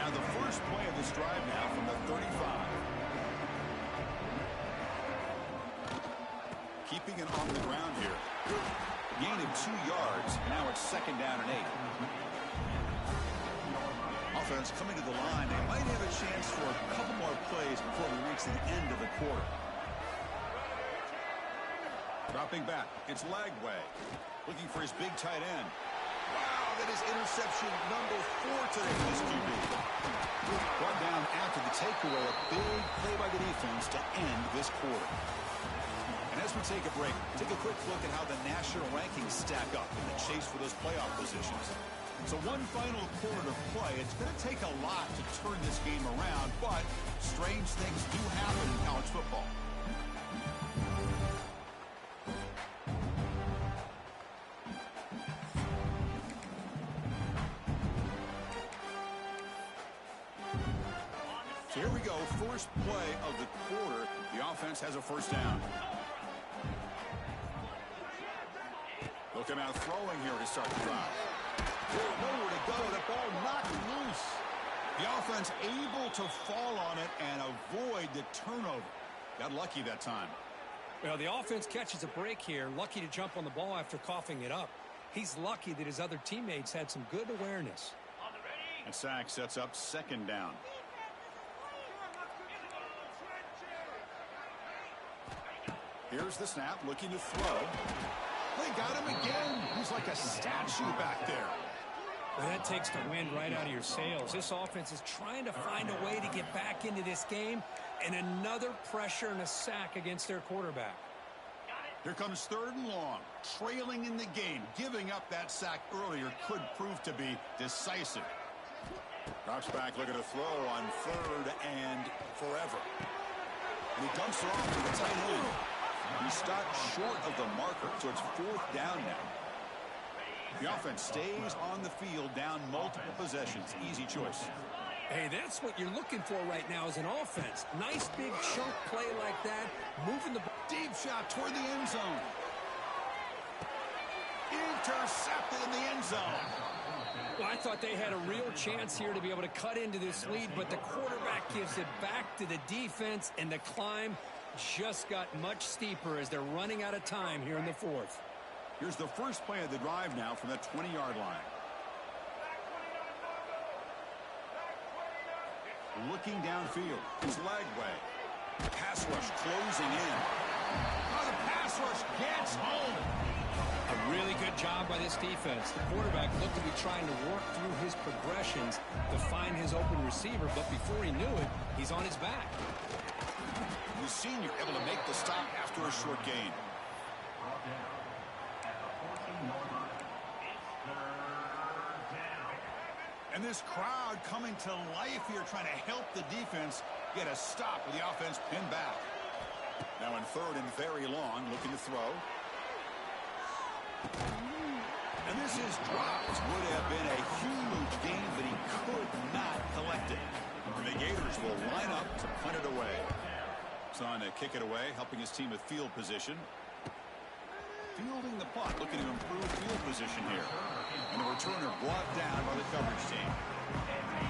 And the first play of this drive now from the 35. Keeping it on the ground here. Gain of 2 yards. Now it's second down and 8. Offense coming to the line. They might have a chance for a couple more plays before we reach the end of the quarter. Dropping back. It's Lagway. Looking for his big tight end. Wow, that is interception number 4 today for this QB. Brought down after the takeaway. A big play by the defense to end this quarter. And as we take a break, take a quick look at how the national rankings stack up in the chase for those playoff positions. So one final quarter to play. It's going to take a lot to turn this game around, but strange things do happen in college football. So here we go, first play of the quarter. The offense has a first down. Looking out throwing here to start the drive. Nowhere to go. The ball knocked loose. The offense able to fall on it and avoid the turnover. Got lucky that time. Well, the offense catches a break here. Lucky to jump on the ball after coughing it up. He's lucky that his other teammates had some good awareness. And sack sets up second down. Here's the snap, looking to throw. They got him again. He's like a statue back there. Well, that takes the wind right out of your sails. This offense is trying to find a way to get back into this game, and another pressure and a sack against their quarterback. Here comes third and long, trailing in the game. Giving up that sack earlier could prove to be decisive. Drops back, looking to throw on third and forever. And he dumps it off to the tight end. He stopped short of the marker, so it's 4th down now. The offense stays on the field, down multiple possessions. Easy choice. Hey, that's what you're looking for right now as an offense. Nice big chunk play like that, moving the ball. Deep shot toward the end zone. Intercepted in the end zone. Well, I thought they had a real chance here to be able to cut into this lead, but the quarterback gives it back to the defense, and the climb just got much steeper as they're running out of time here in the 4th. Here's the first play of the drive now from the 20-yard line. Looking downfield. It's Lagway. Pass rush closing in. Oh, the pass rush gets home. A really good job by this defense. The quarterback looked to be trying to work through his progressions to find his open receiver, but before he knew it, he's on his back. The senior able to make the stop after a short gain. And this crowd coming to life here, trying to help the defense get a stop with the offense pinned back. Now in third and very long, looking to throw. And this is dropped. Would have been a huge gain, but he could not collect it. And the Gators will line up to punt it away. It's on to kick it away, helping his team with field position. Fielding the punt, looking to improve field position here. And the returner brought down by the coverage team.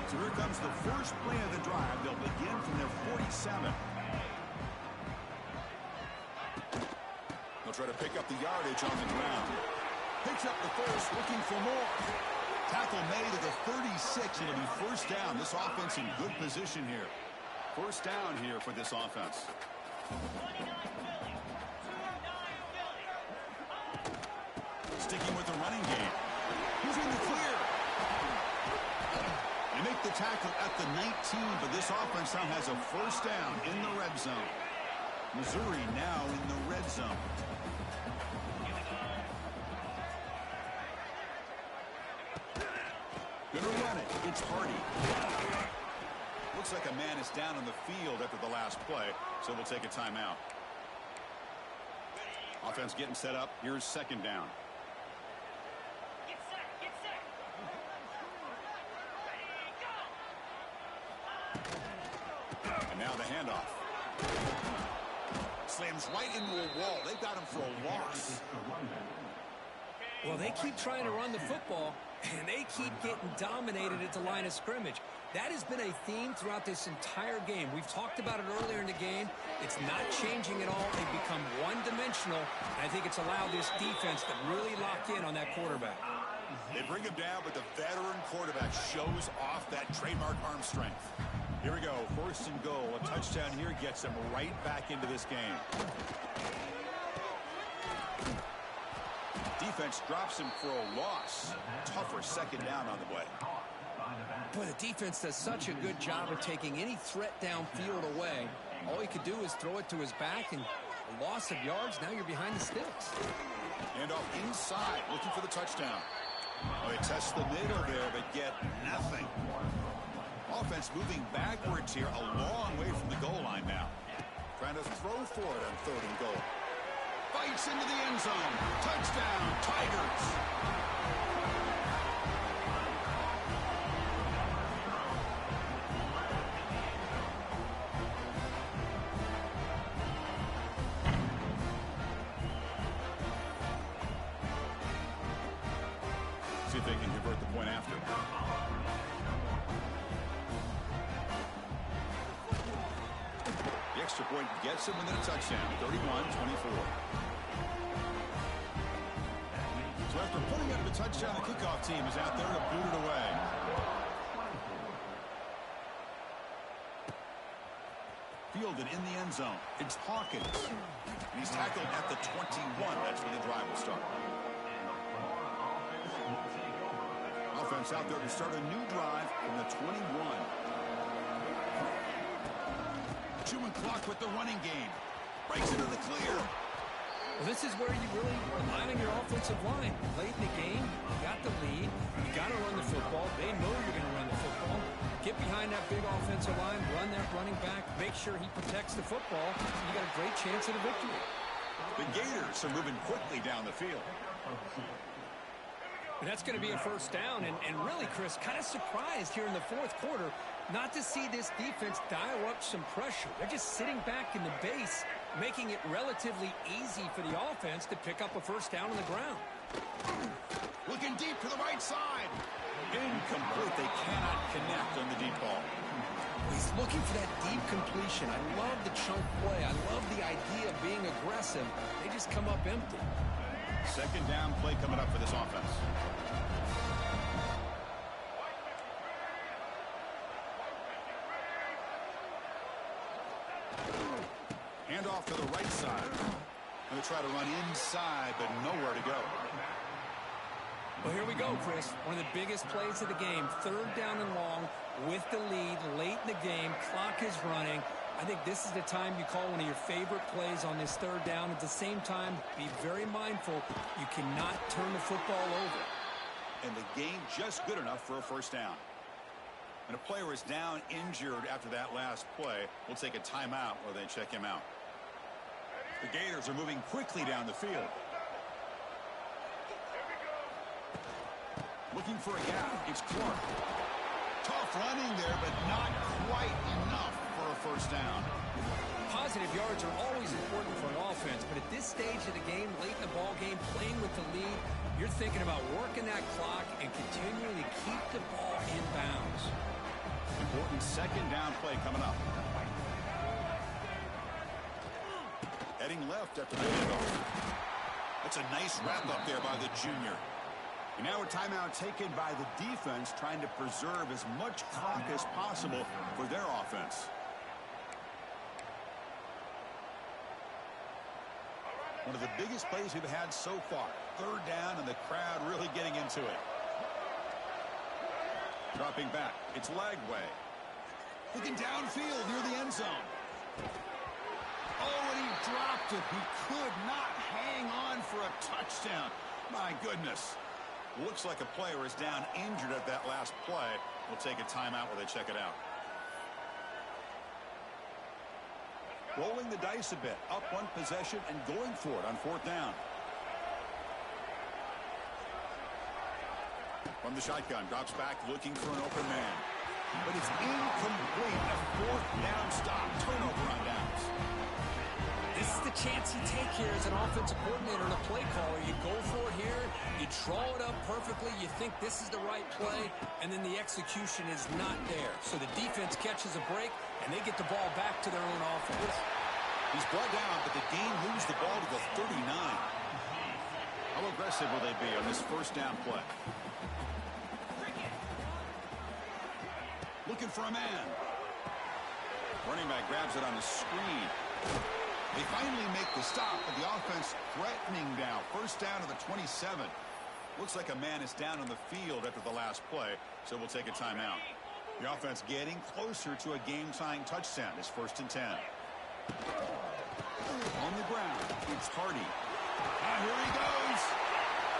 So here comes the first play of the drive. They'll begin from their 47. They'll try to pick up the yardage on the ground. Picks up the first, looking for more. Tackle made at the 36. It'll be first down. This offense in good position here. First down here for this offense. Sticking with the running game. He's in the clear. They make the tackle at the 19, but this offense now has a first down in the red zone. Missouri now in the red zone. Gonna run it. It's Hardy. Looks like a man is down on the field after the last play, so we'll take a timeout. Offense getting set up. Here's second down. And now the handoff. Slams right into a wall. They've got him for a loss. Well, they keep trying to run the football, and they keep getting dominated at the line of scrimmage. That has been a theme throughout this entire game. We've talked about it earlier in the game. It's not changing at all. They've become one-dimensional, and I think it's allowed this defense to really lock in on that quarterback. They bring him down, but the veteran quarterback shows off that trademark arm strength. Here we go, first and goal. A touchdown here gets them right back into this game. Defense drops him for a loss. Tougher second down on the way. Boy, the defense does such a good job of taking any threat downfield away. All he could do is throw it to his back, and a loss of yards, now you're behind the sticks. And off inside, looking for the touchdown. Oh, they test the middle there, but get nothing. Offense moving backwards here, a long way from the goal line now. Trying to throw for it on third and goal. Fights into the end zone. Touchdown, Tigers. See if they can convert the point after. The extra point gets him within a touchdown, 31-24. So after putting up the touchdown, the kickoff team is out there to boot it away. Fielded in the end zone. It's Hawkins. And he's tackled at the 21. That's where the drive will start. Offense out there to start a new drive from the 21. Chewing clock with the running game. Breaks into the clear. Well, this is where you really rely on your offensive line. Late in the game, you got the lead. You got to run the football. They know you're going to run the football. Get behind that big offensive line, run that running back, make sure he protects the football. You got a great chance at a victory. The Gators are moving quickly down the field. And that's going to be a first down. And really, Chris, kind of surprised here in the fourth quarter not to see this defense dial up some pressure. They're just sitting back in the base, making it relatively easy for the offense to pick up a first down on the ground. Looking deep to the right side. Incomplete. They cannot connect on the deep ball. He's looking for that deep completion. I love the chunk play. I love the idea of being aggressive. They just come up empty. Second down play coming up for this offense. Handoff to the right side. Going to try to run inside, but nowhere to go. Well, here we go, Chris. One of the biggest plays of the game. Third down and long with the lead late in the game. Clock is running. I think this is the time you call one of your favorite plays on this third down. At the same time, be very mindful. You cannot turn the football over. And the game just good enough for a first down. And a player is down injured after that last play. We'll take a timeout while they check him out. The Gators are moving quickly down the field. Looking for a gap. It's Clark. Tough running there, but not quite enough for a first down. Positive yards are always important for an offense, but at this stage of the game, late in the ball game, playing with the lead, you're thinking about working that clock and continuing to keep the ball in bounds. Important second down play coming up. Heading left after the handoff. That's a nice wrap up there by the junior. And now a timeout taken by the defense, trying to preserve as much clock as possible for their offense. One of the biggest plays we've had so far. Third down and the crowd really getting into it. Dropping back. It's Lagway. Looking downfield near the end zone. Oh, and he dropped it. He could not hang on for a touchdown. My goodness. Looks like a player is down injured at that last play. We'll take a timeout while they check it out. Rolling the dice a bit. Up one possession and going for it on fourth down. From the shotgun. Drops back looking for an open man. But it's incomplete. A fourth down stop. Turnover on downs. This is the chance you take here as an offensive coordinator and a play caller. You go for it here, you draw it up perfectly, you think this is the right play, and then the execution is not there. So the defense catches a break, and they get the ball back to their own offense. He's brought down, but the game moves the ball to the 39. How aggressive will they be on this first down play? Looking for a man. Running back grabs it on the screen. They finally make the stop, but the offense threatening now. First down to the 27. Looks like a man is down on the field after the last play, so we'll take a timeout. The offense getting closer to a game-tying touchdown. It's 1st and 10. On the ground, it's Hardy. And here he goes.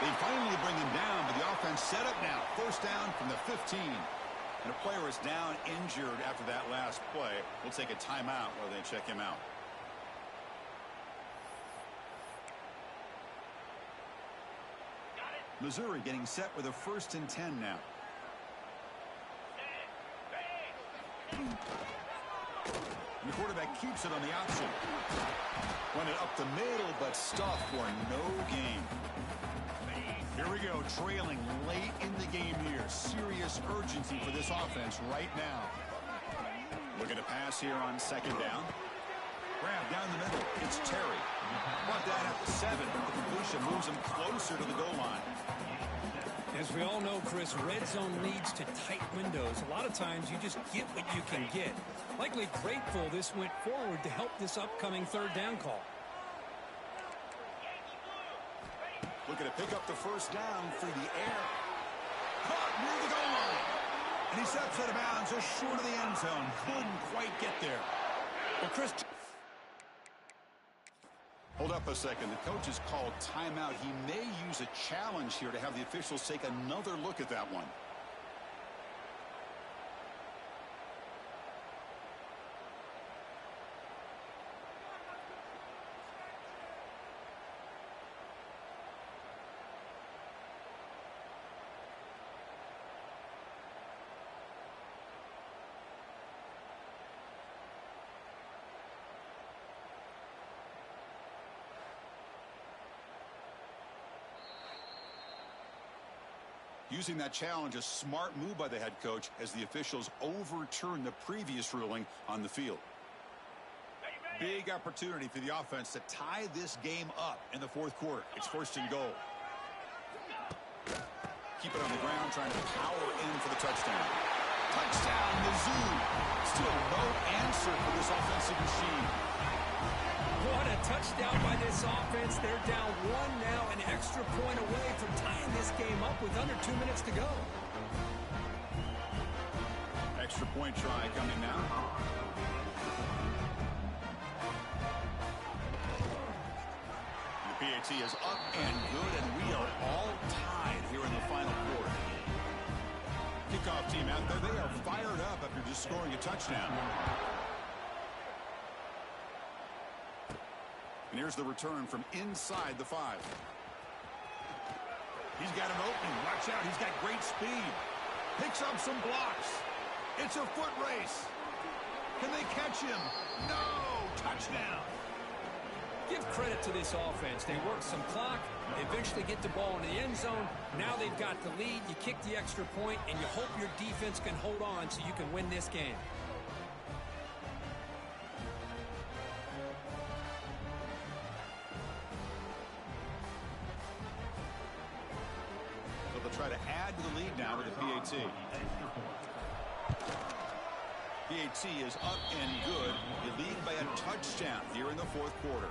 They finally bring him down, but the offense set up now. First down from the 15. And a player is down injured after that last play. We'll take a timeout while they check him out. Missouri getting set with a 1st and 10 now. And the quarterback keeps it on the option. Run it up the middle, but stuffed for no gain. Here we go, trailing late in the game here. Serious urgency for this offense right now. Looking to pass here on second down. Grab down the middle. It's Terry. Brought down at the 7. The completion moves him closer to the goal line. As we all know, Chris, red zone leads to tight windows. A lot of times you just get what you can get. Likely grateful this went forward to help this upcoming third down call. Looking to pick up the first down through the air. Caught near the goal line. And he steps out of bounds just short of the end zone. Couldn't quite get there. Well, Chris, hold up a second. The coach has called timeout. He may use a challenge here to have the officials take another look at that one. Using that challenge, a smart move by the head coach as the officials overturn the previous ruling on the field. Big opportunity for the offense to tie this game up in the fourth quarter. It's 1st and goal. Keep it on the ground, trying to power in for the touchdown. Touchdown, Mizzou. Still no answer for this offensive machine. what a touchdown by this offense. They're down 1 now, an extra point away from tying this game up with under 2 minutes to go. Extra point try coming now. The PAT is up and good, and we are all tied here in the final quarter. Kickoff team out there, they are fired up after just scoring a touchdown. And here's the return from inside the 5. He's got an opening. Watch out. He's got great speed. Picks up some blocks. It's a foot race. Can they catch him? No! Touchdown! Give credit to this offense. They work some clock. They eventually get the ball in the end zone. Now they've got the lead. You kick the extra point, and you hope your defense can hold on so you can win this game. So they'll try to add to the lead now with the PAT. PAT is up and good. You lead by a touchdown here in the fourth quarter.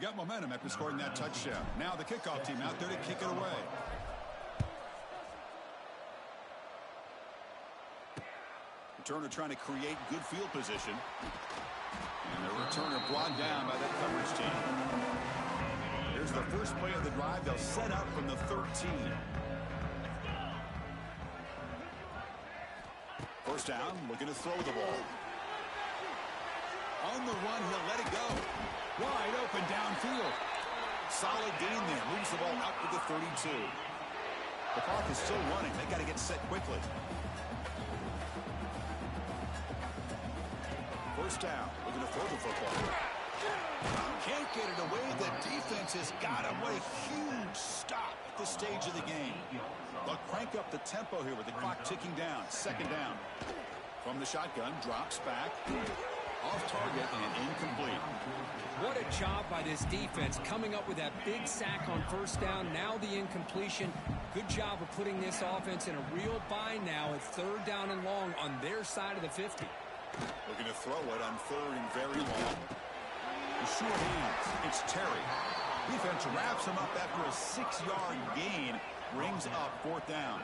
Got momentum after scoring that touchdown. Now the kickoff team out there to kick it away. Returner trying to create good field position. And the returner brought down by that coverage team. Here's the first play of the drive. They'll set up from the 13. First down, looking to throw the ball. On the run, he'll let it go. Wide open downfield. Solid gain there. Moves the ball out to the 32. The clock is still running. They got to get set quickly. First down. Looking to throw the football. Can't get it away. The defense has got him. What a huge stop at this stage of the game. They'll crank up the tempo here with the clock ticking down. Second down. From the shotgun, drops back. Off target and incomplete. What a job by this defense coming up with that big sack on first down. Now the incompletion. Good job of putting this offense in a real bind now at third down and long on their side of the 50. Looking to throw it on third and very long. The short hands. It's Terry. Defense wraps him up after a 6-yard gain. Brings up fourth down.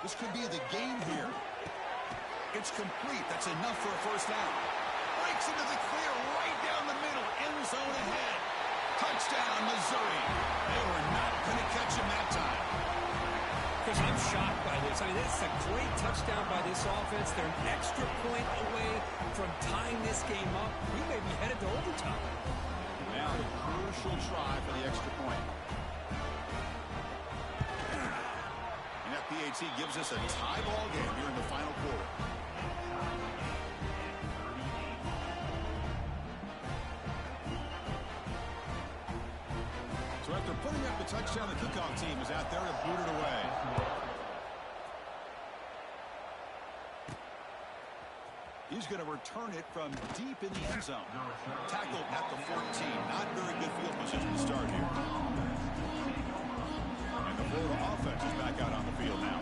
This could be the game here. It's complete. That's enough for a first down. Breaks into the clear right down the middle. End zone ahead. Touchdown, Missouri. They were not going to catch him that time. Chris, I'm shocked by this. I mean, it's a great touchdown by this offense. They're an extra point away from tying this game up. We may be headed to overtime. Now the crucial try for the extra point. And that PAT gives us a tie ball game here in the final quarter. So after putting up the touchdown, the kickoff team is out there to boot it away. He's going to return it from deep in the end zone. Tackled at the 14. Not very good field position to start here. And the Florida offense is back out on the field now.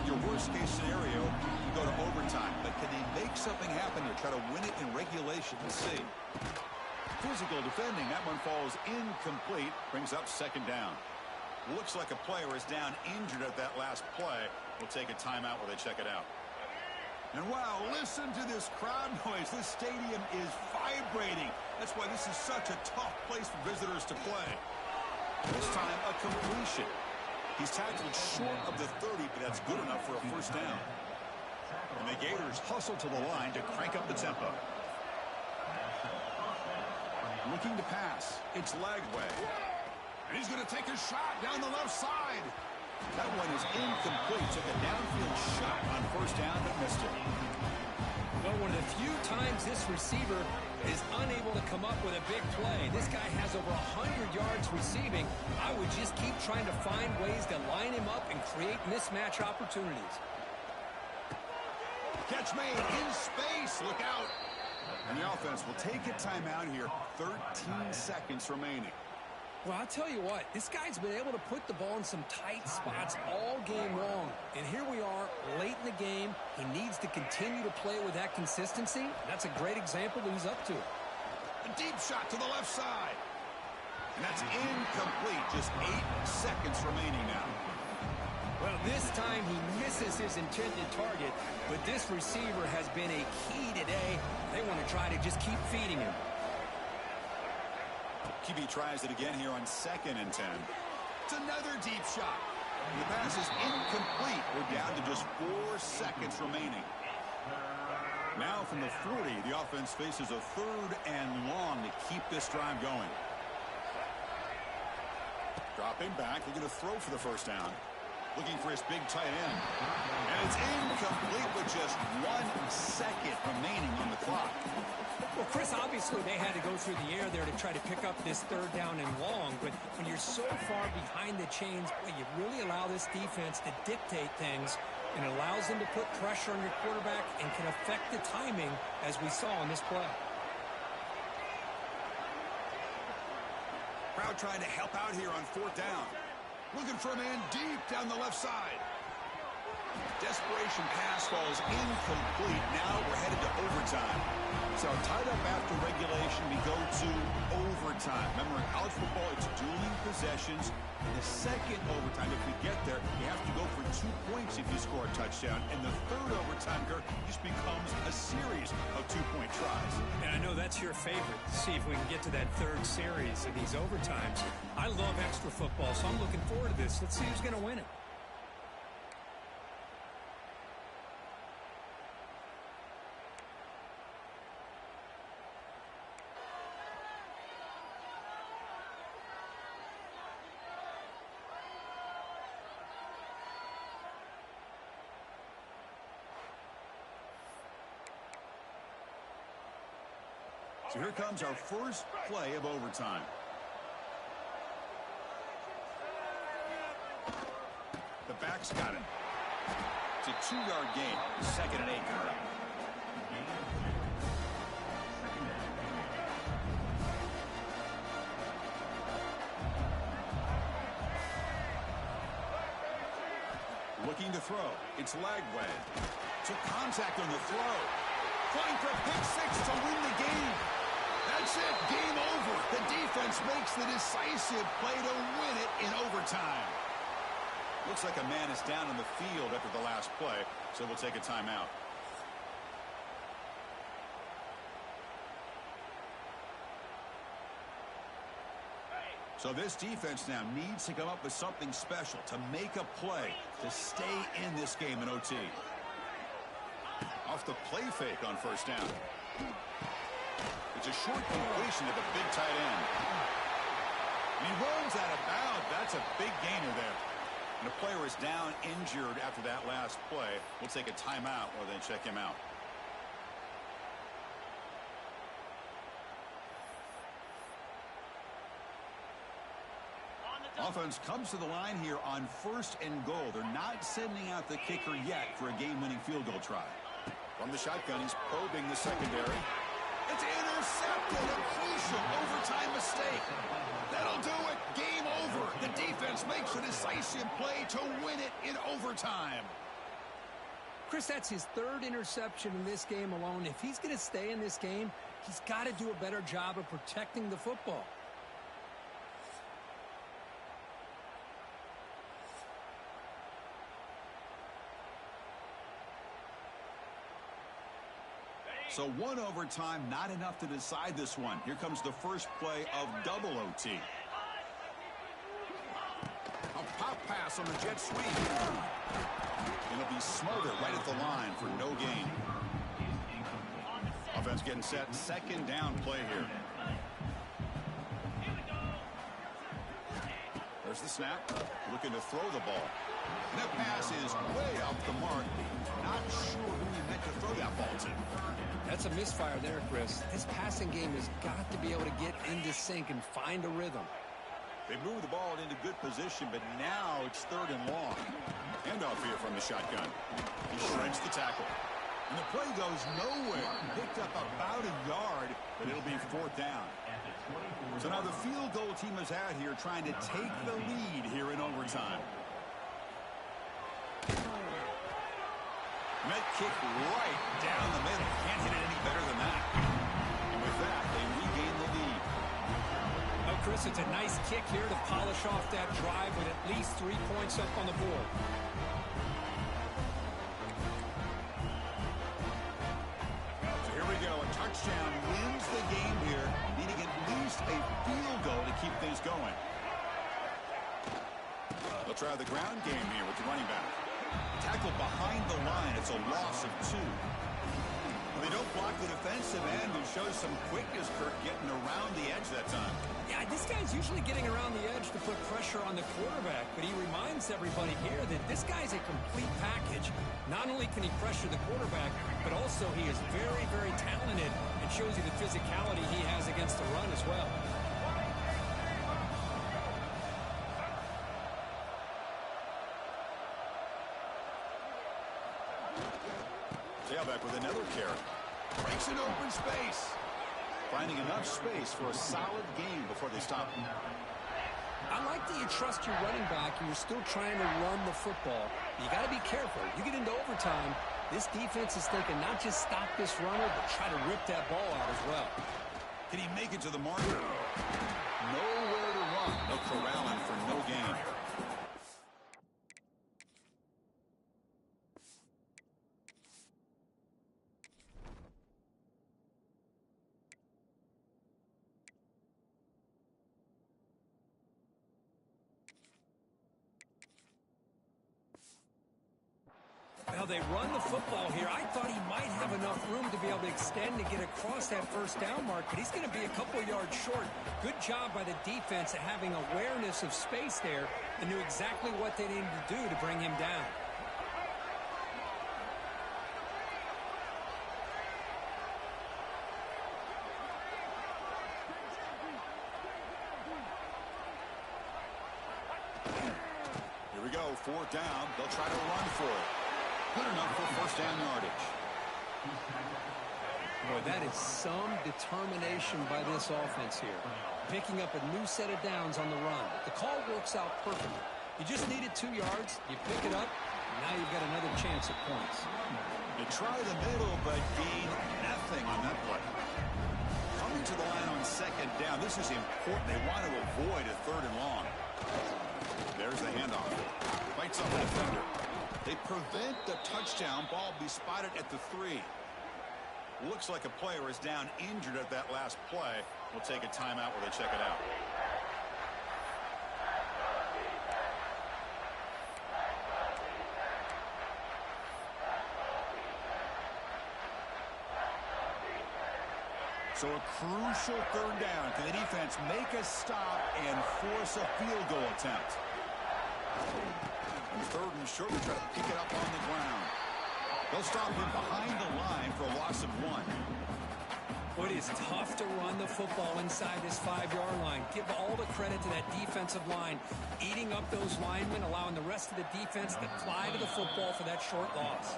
Your worst case scenario, you go to overtime. But can they make something happen here? Try to win it in regulation. Let's see. Physical defending. That one falls incomplete. Brings up second down. Looks like a player is down injured at that last play. We'll take a timeout while they check it out. And wow, listen to this crowd noise. This stadium is vibrating. That's why this is such a tough place for visitors to play. This time, a completion. He's tackled short of the 30, but that's good enough for a first down. And the Gators hustle to the line to crank up the tempo. Looking to pass. It's Lagway. And he's going to take a shot down the left side. That one is incomplete. Took a downfield shot on first down, but missed it. Well, one of the few times this receiver is unable to come up with a big play. This guy has over 100 yards receiving. I would just keep trying to find ways to line him up and create mismatch opportunities. Catch made in space. Look out. And the offense will take a timeout here. 13 seconds remaining. Well, I'll tell you what, this guy's been able to put the ball in some tight spots all game long. And here we are, late in the game. He needs to continue to play with that consistency. That's a great example that he's up to. A deep shot to the left side. And that's incomplete. Just 8 seconds remaining now. Well, this time he misses his intended target, but this receiver has been a key today. They want to try to just keep feeding him. QB tries it again here on 2nd and 10. It's another deep shot. And the pass is incomplete. We're down to just 4 seconds remaining. Now from the 40, the offense faces a 3rd and long to keep this drive going. Dropping back, looking to throw for the first down. Looking for his big tight end. And it's incomplete with just 1 second remaining on the clock. Well, Chris, obviously they had to go through the air there to try to pick up this 3rd down and long, but when you're so far behind the chains, boy, you really allow this defense to dictate things, and it allows them to put pressure on your quarterback and can affect the timing, as we saw in this play. Crowd trying to help out here on 4th down. Looking for a man deep down the left side. Desperation pass falls incomplete. Now we're headed to overtime. So tied up after regulation, we go to overtime. Remember, in college football, it's dueling possessions. In the second overtime, if we get there, you have to go for 2 points if you score a touchdown. And the 3rd overtime, Kirk, just becomes a series of 2-point tries. And I know that's your favorite. See if we can get to that 3rd series of these overtimes. I love extra football, so I'm looking forward to this. Let's see who's going to win it. So here comes our first play of overtime. The back's got it. It's a 2-yard gain. 2nd and 8. Looking to throw. It's Lagway. Took contact on the throw. Trying for a pick 6 to win the game. That's it. Game over. The defense makes the decisive play to win it in overtime. Looks like a man is down on the field after the last play, so we'll take a timeout. So this defense now needs to come up with something special to make a play to stay in this game in OT. Off the play fake on first down. The It's a short completion to the big tight end. And he runs out of bounds. That's a big gainer there. And the player is down injured after that last play. We'll take a timeout while they check him out. Offense comes to the line here on 1st and goal. They're not sending out the kicker yet for a game-winning field goal try. From the shotgun, he's probing the secondary. It's intercepted. A crucial overtime mistake. That'll do it. Game over. The defense makes a decisive play to win it in overtime. Chris, that's his 3rd interception in this game alone. If he's going to stay in this game, he's got to do a better job of protecting the football. So 1 overtime, not enough to decide this one. Here comes the first play of double OT. A pop pass on the jet sweep. It'll be smothered right at the line for no gain. Offense getting set. 2nd down play here. There's the snap. Looking to throw the ball. And that pass is way off the mark. Not sure who he meant to throw that ball to. That's a misfire there, Chris. This passing game has got to be able to get into sync and find a rhythm. They move the ball into good position, but now it's 3rd and long. Handoff here from the shotgun. He shreds the tackle. And the play goes nowhere. Picked up about a yard, but it'll be 4th down. So now the field goal team is out here trying to take the lead here in overtime. And that kick right down the middle. Can't hit it any better than that. And with that, they regain the lead. Oh, Chris, it's a nice kick here to polish off that drive with at least 3 points up on the board. So here we go. A touchdown wins the game here, needing at least a field goal to keep things going. They'll try the ground game here with the running back. Tackle behind the line. It's a loss of 2. They don't block the defensive end, who shows some quickness, Kirk, getting around the edge that time. Yeah, this guy's usually getting around the edge to put pressure on the quarterback, but he reminds everybody here that this guy's a complete package. Not only can he pressure the quarterback, but also he is very, very talented and shows you the physicality he has against the run as well. Tailback with another carry. Breaks an open space. Finding enough space for a solid game before they stop him. I like that you trust your running back and you're still trying to run the football. You got to be careful. You get into overtime, this defense is thinking not just stop this runner, but try to rip that ball out as well. Can he make it to the marker? Nowhere to run. No corralling for no gain. Well, they run the football here. I thought he might have enough room to be able to extend and get across that 1st down mark, but he's going to be a couple yards short. Good job by the defense at having awareness of space there and knew exactly what they needed to do to bring him down. Here we go, 4th down. They'll try to run for it. Good enough for 1st down yardage. Boy, that is some determination by this offense here. Picking up a new set of downs on the run. The call works out perfectly. You just needed 2 yards. You pick it up, and now you've got another chance at points. They try the middle, but gain nothing on that play. Coming to the line on 2nd down. This is important. They want to avoid a 3rd and long. There's the handoff. Fights off the defender. They prevent the touchdown. Ball be spotted at the 3. Looks like a player is down injured at that last play. We'll take a timeout while they check it out. So a crucial third down. Can the defense make a stop and force a field goal attempt? And third and short, we try to pick it up on the ground. They'll stop him behind the line for a loss of 1. It is tough to run the football inside this 5-yard line. Give all the credit to that defensive line, eating up those linemen, allowing the rest of the defense to fly to the football for that short loss.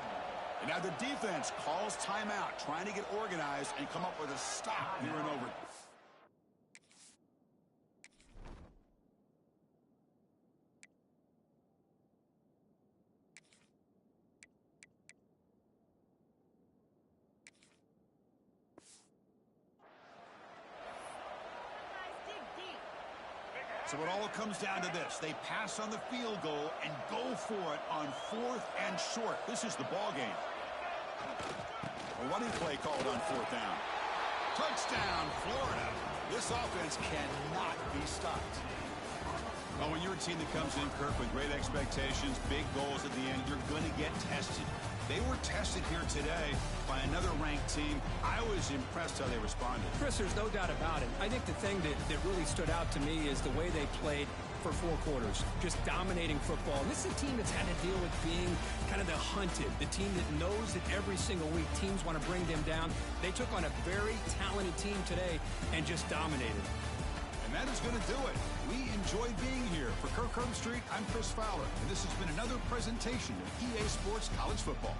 And now the defense calls timeout, trying to get organized and come up with a stop here and over. So it all comes down to this. They pass on the field goal and go for it on 4th and short. This is the ball game. A running play called on 4th down. Touchdown, Florida. This offense cannot be stopped. Well, when you're a team that comes in, Kirk, with great expectations, big goals at the end, you're going to get tested. They were tested here today by another ranked team. I was impressed how they responded. Chris, there's no doubt about it. I think the thing that really stood out to me is the way they played for 4 quarters, just dominating football. And this is a team that's had to deal with being kind of the hunted, the team that knows that every single week teams want to bring them down. They took on a very talented team today and just dominated. And that is going to do it. We enjoyed being here. For Kirk Herbstreit, I'm Chris Fowler, and this has been another presentation of EA Sports College Football.